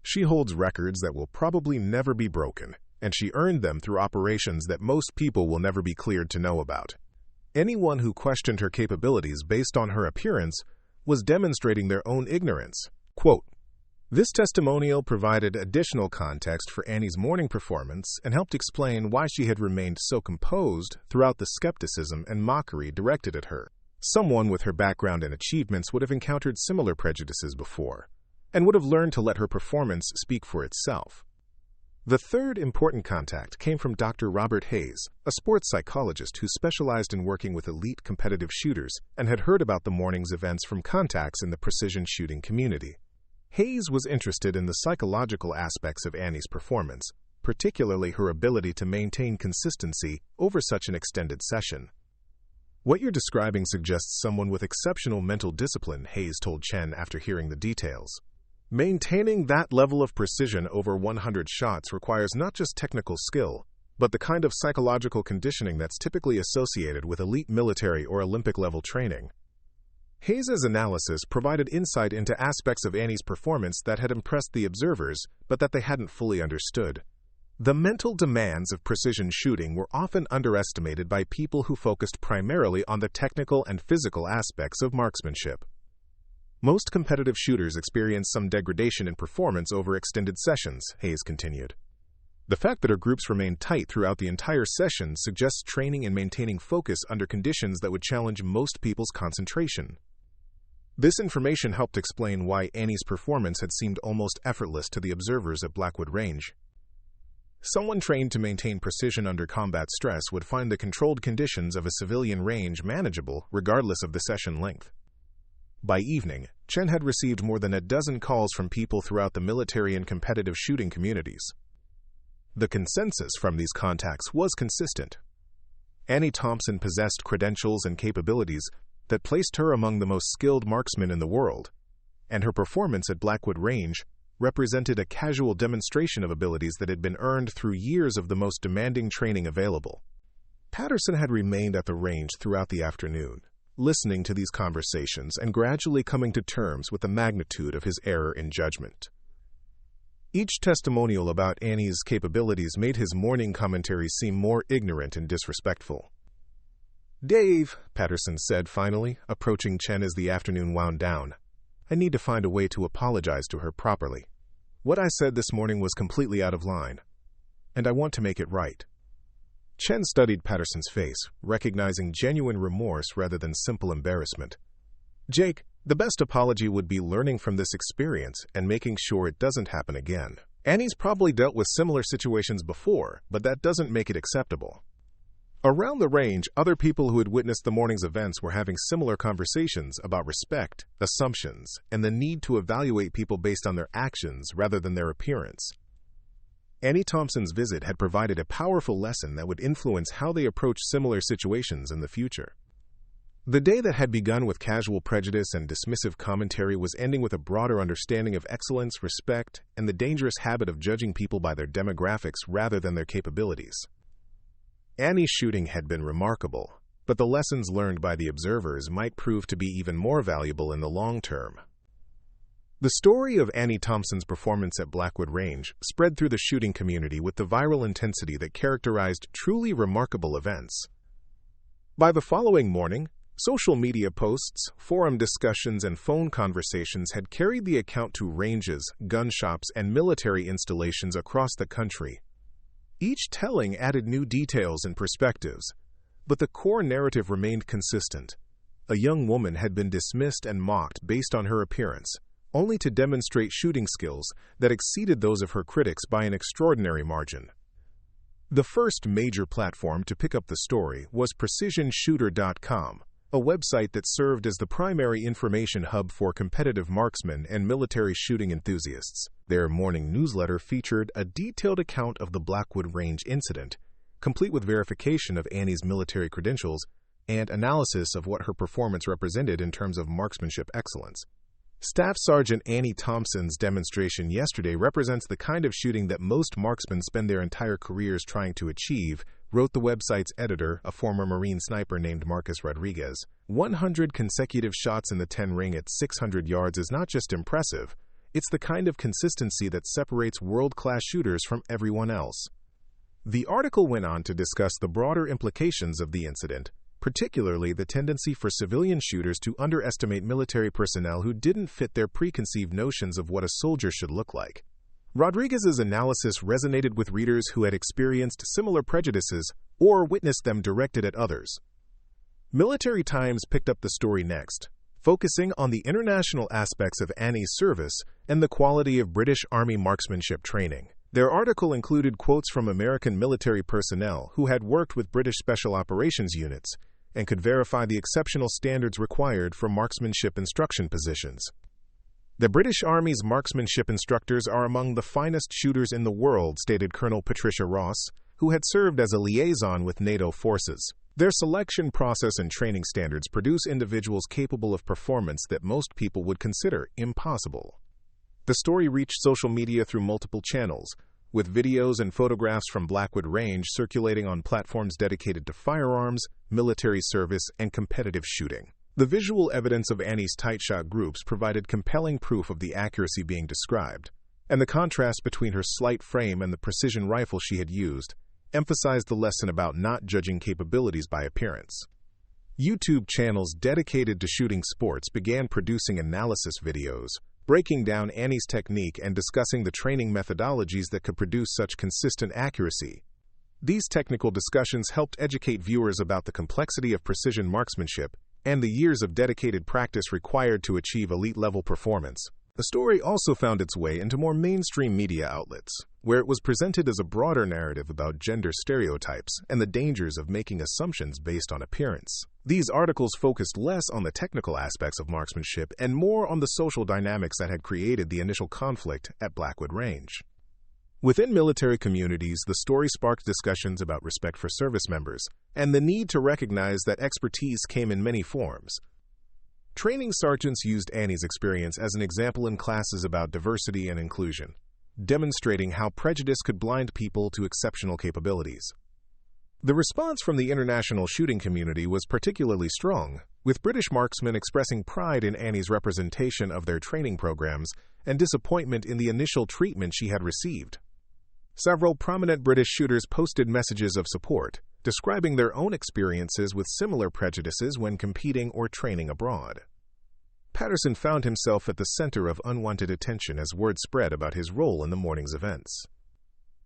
"She holds records that will probably never be broken, and she earned them through operations that most people will never be cleared to know about. Anyone who questioned her capabilities based on her appearance was demonstrating their own ignorance." Quote, "This testimonial provided additional context for Annie's morning performance and helped explain why she had remained so composed throughout the skepticism and mockery directed at her. Someone with her background and achievements would have encountered similar prejudices before, and would have learned to let her performance speak for itself." The third important contact came from Dr. Robert Hayes, a sports psychologist who specialized in working with elite competitive shooters and had heard about the morning's events from contacts in the precision shooting community. Hayes was interested in the psychological aspects of Annie's performance, particularly her ability to maintain consistency over such an extended session. "What you're describing suggests someone with exceptional mental discipline," Hayes told Chen after hearing the details. "Maintaining that level of precision over 100 shots requires not just technical skill, but the kind of psychological conditioning that's typically associated with elite military or Olympic-level training." Hayes' analysis provided insight into aspects of Annie's performance that had impressed the observers, but that they hadn't fully understood. The mental demands of precision shooting were often underestimated by people who focused primarily on the technical and physical aspects of marksmanship. "Most competitive shooters experience some degradation in performance over extended sessions," Hayes continued. "The fact that our groups remain tight throughout the entire session suggests training and maintaining focus under conditions that would challenge most people's concentration." This information helped explain why Annie's performance had seemed almost effortless to the observers at Blackwood Range. Someone trained to maintain precision under combat stress would find the controlled conditions of a civilian range manageable regardless of the session length. By evening, Chen had received more than a dozen calls from people throughout the military and competitive shooting communities. The consensus from these contacts was consistent. Annie Thompson possessed credentials and capabilities that placed her among the most skilled marksmen in the world, and her performance at Blackwood Range represented a casual demonstration of abilities that had been earned through years of the most demanding training available. Patterson had remained at the range throughout the afternoon, listening to these conversations and gradually coming to terms with the magnitude of his error in judgment. Each testimonial about Annie's capabilities made his morning commentary seem more ignorant and disrespectful. "Dave," Patterson said finally, approaching Chen as the afternoon wound down, "I need to find a way to apologize to her properly. What I said this morning was completely out of line, and I want to make it right." Chen studied Patterson's face, recognizing genuine remorse rather than simple embarrassment. "Jake, the best apology would be learning from this experience and making sure it doesn't happen again. Annie's probably dealt with similar situations before, but that doesn't make it acceptable." Around the range, other people who had witnessed the morning's events were having similar conversations about respect, assumptions, and the need to evaluate people based on their actions rather than their appearance. Annie Thompson's visit had provided a powerful lesson that would influence how they approach similar situations in the future. The day that had begun with casual prejudice and dismissive commentary was ending with a broader understanding of excellence, respect, and the dangerous habit of judging people by their demographics rather than their capabilities. Annie's shooting had been remarkable, but the lessons learned by the observers might prove to be even more valuable in the long term. The story of Annie Thompson's performance at Blackwood Range spread through the shooting community with the viral intensity that characterized truly remarkable events. By the following morning, social media posts, forum discussions, and phone conversations had carried the account to ranges, gun shops, and military installations across the country. Each telling added new details and perspectives, but the core narrative remained consistent. A young woman had been dismissed and mocked based on her appearance, only to demonstrate shooting skills that exceeded those of her critics by an extraordinary margin. The first major platform to pick up the story was PrecisionShooter.com, a website that served as the primary information hub for competitive marksmen and military shooting enthusiasts. Their morning newsletter featured a detailed account of the Blackwood Range incident, complete with verification of Annie's military credentials and analysis of what her performance represented in terms of marksmanship excellence. Staff Sergeant Annie Thompson's demonstration yesterday represents the kind of shooting that most marksmen spend their entire careers trying to achieve, wrote the website's editor, a former Marine sniper named Marcus Rodriguez. 100 consecutive shots in the 10 ring at 600 yards is not just impressive, it's the kind of consistency that separates world-class shooters from everyone else. The article went on to discuss the broader implications of the incident, particularly the tendency for civilian shooters to underestimate military personnel who didn't fit their preconceived notions of what a soldier should look like. Rodriguez's analysis resonated with readers who had experienced similar prejudices or witnessed them directed at others. Military Times picked up the story next, focusing on the international aspects of Annie's service and the quality of British Army marksmanship training. Their article included quotes from American military personnel who had worked with British Special Operations units and could verify the exceptional standards required for marksmanship instruction positions. "The British Army's marksmanship instructors are among the finest shooters in the world," stated Colonel Patricia Ross, who had served as a liaison with NATO forces. "Their selection process and training standards produce individuals capable of performance that most people would consider impossible." The story reached social media through multiple channels, with videos and photographs from Blackwood Range circulating on platforms dedicated to firearms, military service, and competitive shooting. The visual evidence of Annie's tight shot groups provided compelling proof of the accuracy being described, and the contrast between her slight frame and the precision rifle she had used emphasized the lesson about not judging capabilities by appearance. YouTube channels dedicated to shooting sports began producing analysis videos, breaking down Annie's technique and discussing the training methodologies that could produce such consistent accuracy. These technical discussions helped educate viewers about the complexity of precision marksmanship and the years of dedicated practice required to achieve elite-level performance. The story also found its way into more mainstream media outlets, where it was presented as a broader narrative about gender stereotypes and the dangers of making assumptions based on appearance. These articles focused less on the technical aspects of marksmanship and more on the social dynamics that had created the initial conflict at Blackwood Range. Within military communities, the story sparked discussions about respect for service members and the need to recognize that expertise came in many forms. Training sergeants used Annie's experience as an example in classes about diversity and inclusion, demonstrating how prejudice could blind people to exceptional capabilities. The response from the international shooting community was particularly strong, with British marksmen expressing pride in Annie's representation of their training programs and disappointment in the initial treatment she had received. Several prominent British shooters posted messages of support, describing their own experiences with similar prejudices when competing or training abroad. Patterson found himself at the center of unwanted attention as word spread about his role in the morning's events.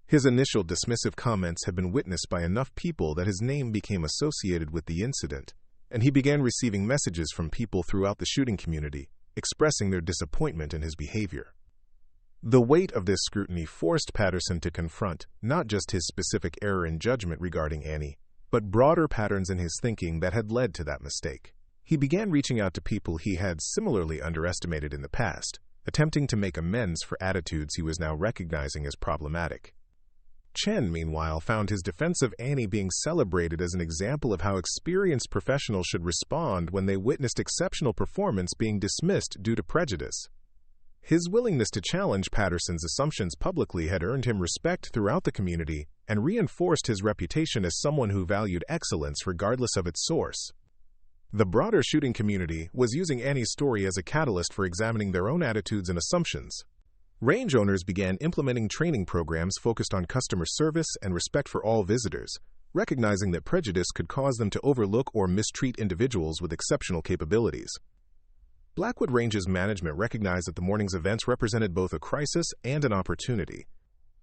His initial dismissive comments had been witnessed by enough people that his name became associated with the incident, and he began receiving messages from people throughout the shooting community, expressing their disappointment in his behavior. The weight of this scrutiny forced Patterson to confront not just his specific error in judgment regarding Annie, but broader patterns in his thinking that had led to that mistake. He began reaching out to people he had similarly underestimated in the past, attempting to make amends for attitudes he was now recognizing as problematic. Chen, meanwhile, found his defense of Annie being celebrated as an example of how experienced professionals should respond when they witnessed exceptional performance being dismissed due to prejudice. His willingness to challenge Patterson's assumptions publicly had earned him respect throughout the community and reinforced his reputation as someone who valued excellence regardless of its source. The broader shooting community was using Annie's story as a catalyst for examining their own attitudes and assumptions. Range owners began implementing training programs focused on customer service and respect for all visitors, recognizing that prejudice could cause them to overlook or mistreat individuals with exceptional capabilities. Blackwood Range's management recognized that the morning's events represented both a crisis and an opportunity.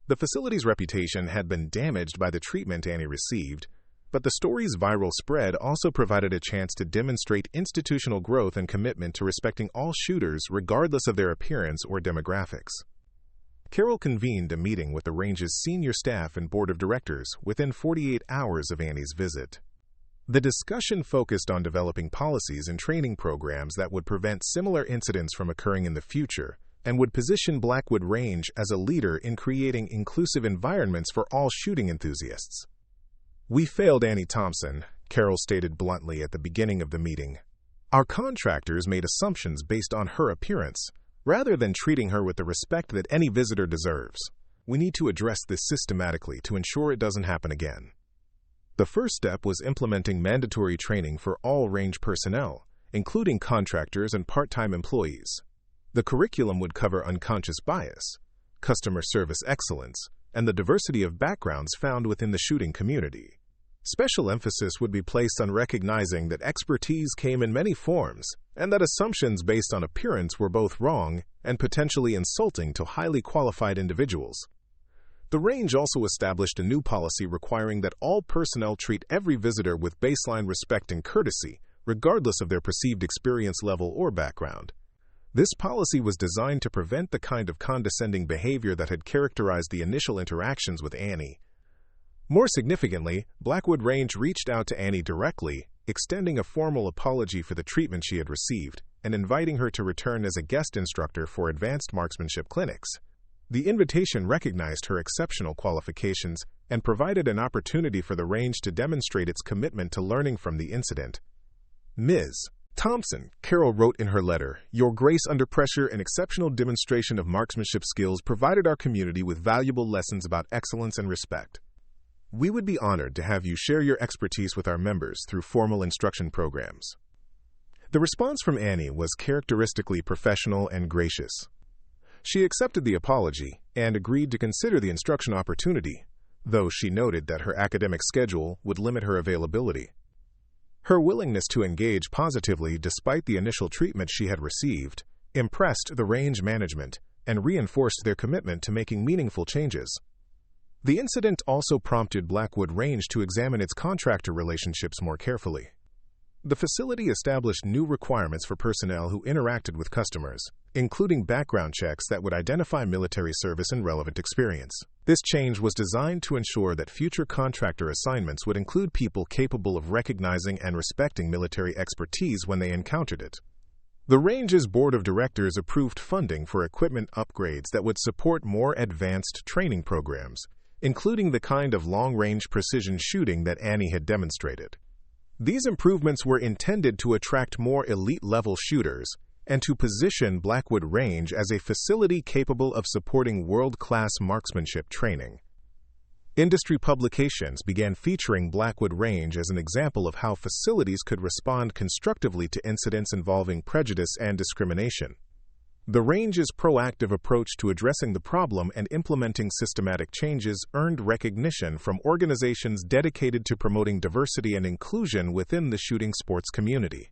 The facility's reputation had been damaged by the treatment Annie received, but the story's viral spread also provided a chance to demonstrate institutional growth and commitment to respecting all shooters regardless of their appearance or demographics. Carroll convened a meeting with the range's senior staff and board of directors within 48 hours of Annie's visit. The discussion focused on developing policies and training programs that would prevent similar incidents from occurring in the future and would position Blackwood Range as a leader in creating inclusive environments for all shooting enthusiasts. "We failed Annie Thompson," Carroll stated bluntly at the beginning of the meeting. "Our contractors made assumptions based on her appearance, rather than treating her with the respect that any visitor deserves. We need to address this systematically to ensure it doesn't happen again." The first step was implementing mandatory training for all range personnel, including contractors and part-time employees. The curriculum would cover unconscious bias, customer service excellence, and the diversity of backgrounds found within the shooting community. Special emphasis would be placed on recognizing that expertise came in many forms, and that assumptions based on appearance were both wrong and potentially insulting to highly qualified individuals. The range also established a new policy requiring that all personnel treat every visitor with baseline respect and courtesy, regardless of their perceived experience level or background. This policy was designed to prevent the kind of condescending behavior that had characterized the initial interactions with Annie. More significantly, Blackwood Range reached out to Annie directly, extending a formal apology for the treatment she had received, and inviting her to return as a guest instructor for advanced marksmanship clinics. The invitation recognized her exceptional qualifications and provided an opportunity for the range to demonstrate its commitment to learning from the incident. Ms. Thompson, Carol wrote in her letter, "Your grace under pressure and exceptional demonstration of marksmanship skills provided our community with valuable lessons about excellence and respect. We would be honored to have you share your expertise with our members through formal instruction programs." The response from Annie was characteristically professional and gracious. She accepted the apology and agreed to consider the instruction opportunity, though she noted that her academic schedule would limit her availability. Her willingness to engage positively despite the initial treatment she had received impressed the range management and reinforced their commitment to making meaningful changes. The incident also prompted Blackwood Range to examine its contractor relationships more carefully. The facility established new requirements for personnel who interacted with customers, including background checks that would identify military service and relevant experience. This change was designed to ensure that future contractor assignments would include people capable of recognizing and respecting military expertise when they encountered it. The range's board of directors approved funding for equipment upgrades that would support more advanced training programs, including the kind of long-range precision shooting that Annie had demonstrated. These improvements were intended to attract more elite-level shooters and to position Blackwood Range as a facility capable of supporting world-class marksmanship training. Industry publications began featuring Blackwood Range as an example of how facilities could respond constructively to incidents involving prejudice and discrimination. The range's proactive approach to addressing the problem and implementing systematic changes earned recognition from organizations dedicated to promoting diversity and inclusion within the shooting sports community.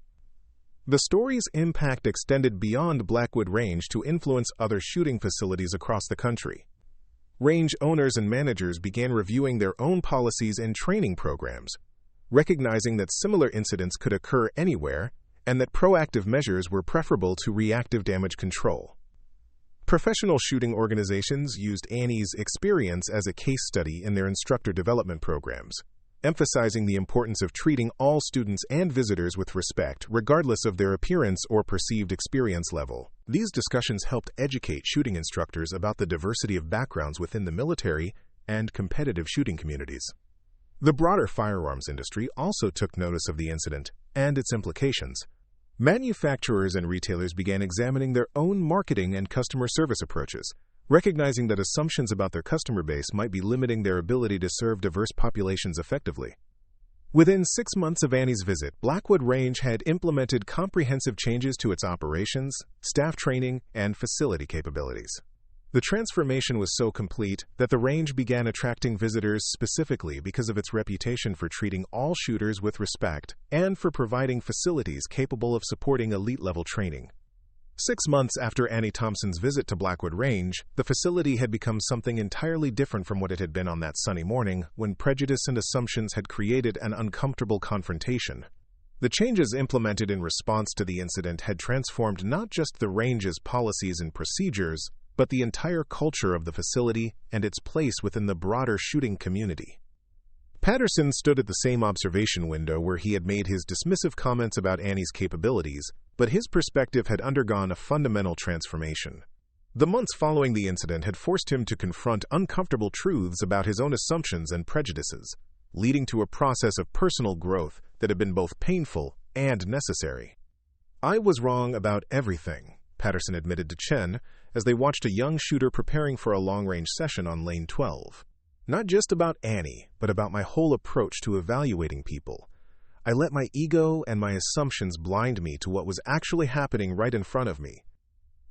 The story's impact extended beyond Blackwood Range to influence other shooting facilities across the country. Range owners and managers began reviewing their own policies and training programs, recognizing that similar incidents could occur anywhere and that proactive measures were preferable to reactive damage control. Professional shooting organizations used Annie's experience as a case study in their instructor development programs, emphasizing the importance of treating all students and visitors with respect, regardless of their appearance or perceived experience level. These discussions helped educate shooting instructors about the diversity of backgrounds within the military and competitive shooting communities. The broader firearms industry also took notice of the incident and its implications. Manufacturers and retailers began examining their own marketing and customer service approaches, recognizing that assumptions about their customer base might be limiting their ability to serve diverse populations effectively. Within 6 months of Annie's visit, Blackwood Range had implemented comprehensive changes to its operations, staff training, and facility capabilities. The transformation was so complete that the range began attracting visitors specifically because of its reputation for treating all shooters with respect and for providing facilities capable of supporting elite-level training. 6 months after Annie Thompson's visit to Blackwood Range, the facility had become something entirely different from what it had been on that sunny morning when prejudice and assumptions had created an uncomfortable confrontation. The changes implemented in response to the incident had transformed not just the range's policies and procedures, but the entire culture of the facility and its place within the broader shooting community. Patterson stood at the same observation window where he had made his dismissive comments about Annie's capabilities, but his perspective had undergone a fundamental transformation. The months following the incident had forced him to confront uncomfortable truths about his own assumptions and prejudices, leading to a process of personal growth that had been both painful and necessary. "I was wrong about everything," Patterson admitted to Chen as they watched a young shooter preparing for a long-range session on Lane 12. "Not just about Annie, but about my whole approach to evaluating people. I let my ego and my assumptions blind me to what was actually happening right in front of me."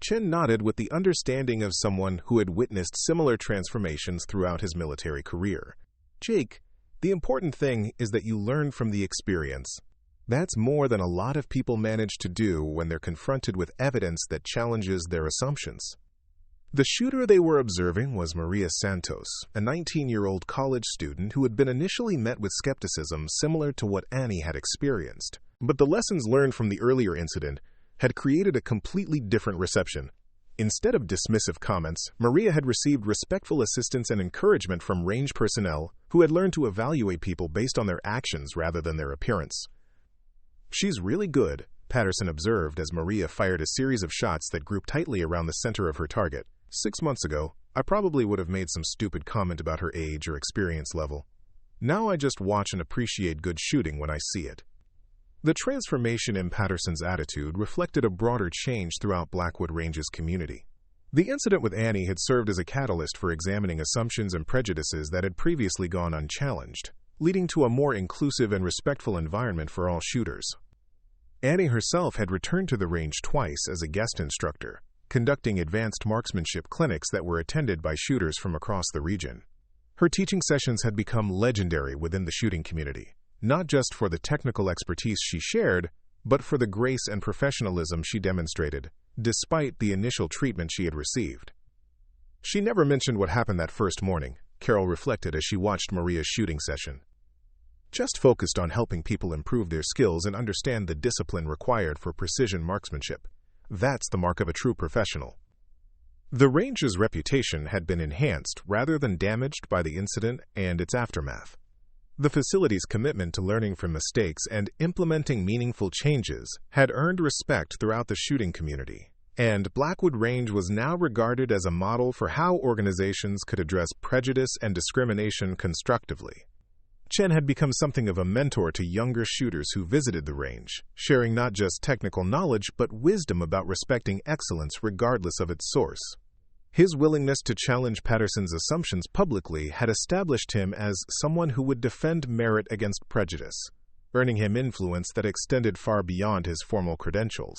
Chen nodded with the understanding of someone who had witnessed similar transformations throughout his military career. "Jake, the important thing is that you learn from the experience. That's more than a lot of people manage to do when they're confronted with evidence that challenges their assumptions." The shooter they were observing was Maria Santos, a 19-year-old college student who had been initially met with skepticism similar to what Annie had experienced. But the lessons learned from the earlier incident had created a completely different reception. Instead of dismissive comments, Maria had received respectful assistance and encouragement from range personnel who had learned to evaluate people based on their actions rather than their appearance. "She's really good," Patterson observed as Maria fired a series of shots that grouped tightly around the center of her target. 6 months ago, I probably would have made some stupid comment about her age or experience level. Now I just watch and appreciate good shooting when I see it. The transformation in Patterson's attitude reflected a broader change throughout Blackwood Range's community. The incident with Annie had served as a catalyst for examining assumptions and prejudices that had previously gone unchallenged, leading to a more inclusive and respectful environment for all shooters. Annie herself had returned to the range twice as a guest instructor, conducting advanced marksmanship clinics that were attended by shooters from across the region. Her teaching sessions had become legendary within the shooting community, not just for the technical expertise she shared, but for the grace and professionalism she demonstrated, despite the initial treatment she had received. She never mentioned what happened that first morning, Carol reflected as she watched Maria's shooting session. Just focused on helping people improve their skills and understand the discipline required for precision marksmanship. That's the mark of a true professional. The range's reputation had been enhanced rather than damaged by the incident and its aftermath. The facility's commitment to learning from mistakes and implementing meaningful changes had earned respect throughout the shooting community, and Blackwood Range was now regarded as a model for how organizations could address prejudice and discrimination constructively. Chen had become something of a mentor to younger shooters who visited the range, sharing not just technical knowledge but wisdom about respecting excellence regardless of its source. His willingness to challenge Patterson's assumptions publicly had established him as someone who would defend merit against prejudice, earning him influence that extended far beyond his formal credentials.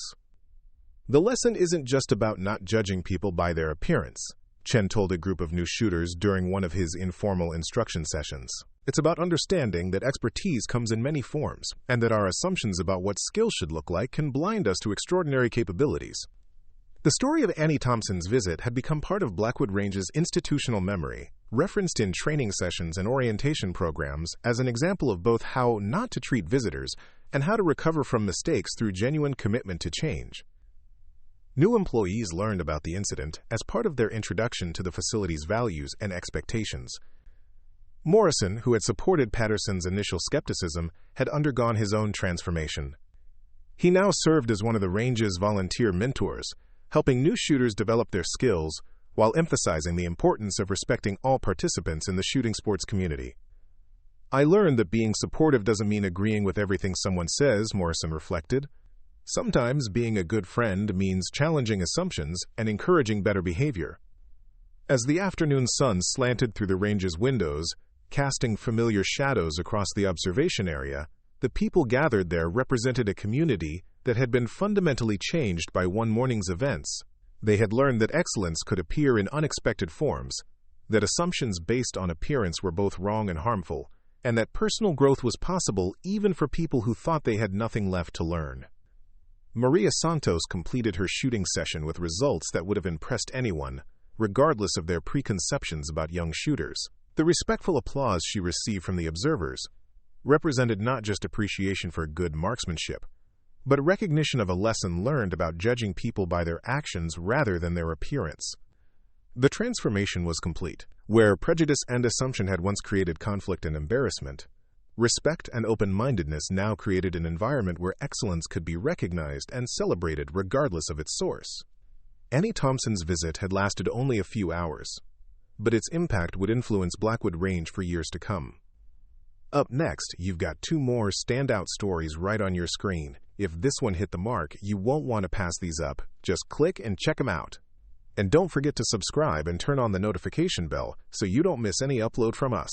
The lesson isn't just about not judging people by their appearance, Chen told a group of new shooters during one of his informal instruction sessions. It's about understanding that expertise comes in many forms, and that our assumptions about what skills should look like can blind us to extraordinary capabilities. The story of Annie Thompson's visit had become part of Blackwood Range's institutional memory, referenced in training sessions and orientation programs as an example of both how not to treat visitors and how to recover from mistakes through genuine commitment to change. New employees learned about the incident as part of their introduction to the facility's values and expectations. Morrison, who had supported Patterson's initial skepticism, had undergone his own transformation. He now served as one of the range's volunteer mentors, helping new shooters develop their skills while emphasizing the importance of respecting all participants in the shooting sports community. I learned that being supportive doesn't mean agreeing with everything someone says, Morrison reflected. Sometimes being a good friend means challenging assumptions and encouraging better behavior. As the afternoon sun slanted through the range's windows, casting familiar shadows across the observation area, the people gathered there represented a community that had been fundamentally changed by one morning's events. They had learned that excellence could appear in unexpected forms, that assumptions based on appearance were both wrong and harmful, and that personal growth was possible even for people who thought they had nothing left to learn. Maria Santos completed her shooting session with results that would have impressed anyone, regardless of their preconceptions about young shooters. The respectful applause she received from the observers represented not just appreciation for good marksmanship, but recognition of a lesson learned about judging people by their actions rather than their appearance. The transformation was complete. Where prejudice and assumption had once created conflict and embarrassment, respect and open-mindedness now created an environment where excellence could be recognized and celebrated regardless of its source. Annie Thompson's visit had lasted only a few hours, but its impact would influence Blackwood Range for years to come. Up next, you've got 2 more standout stories right on your screen. If this one hit the mark, you won't want to pass these up. Just click and check them out. And don't forget to subscribe and turn on the notification bell so you don't miss any upload from us.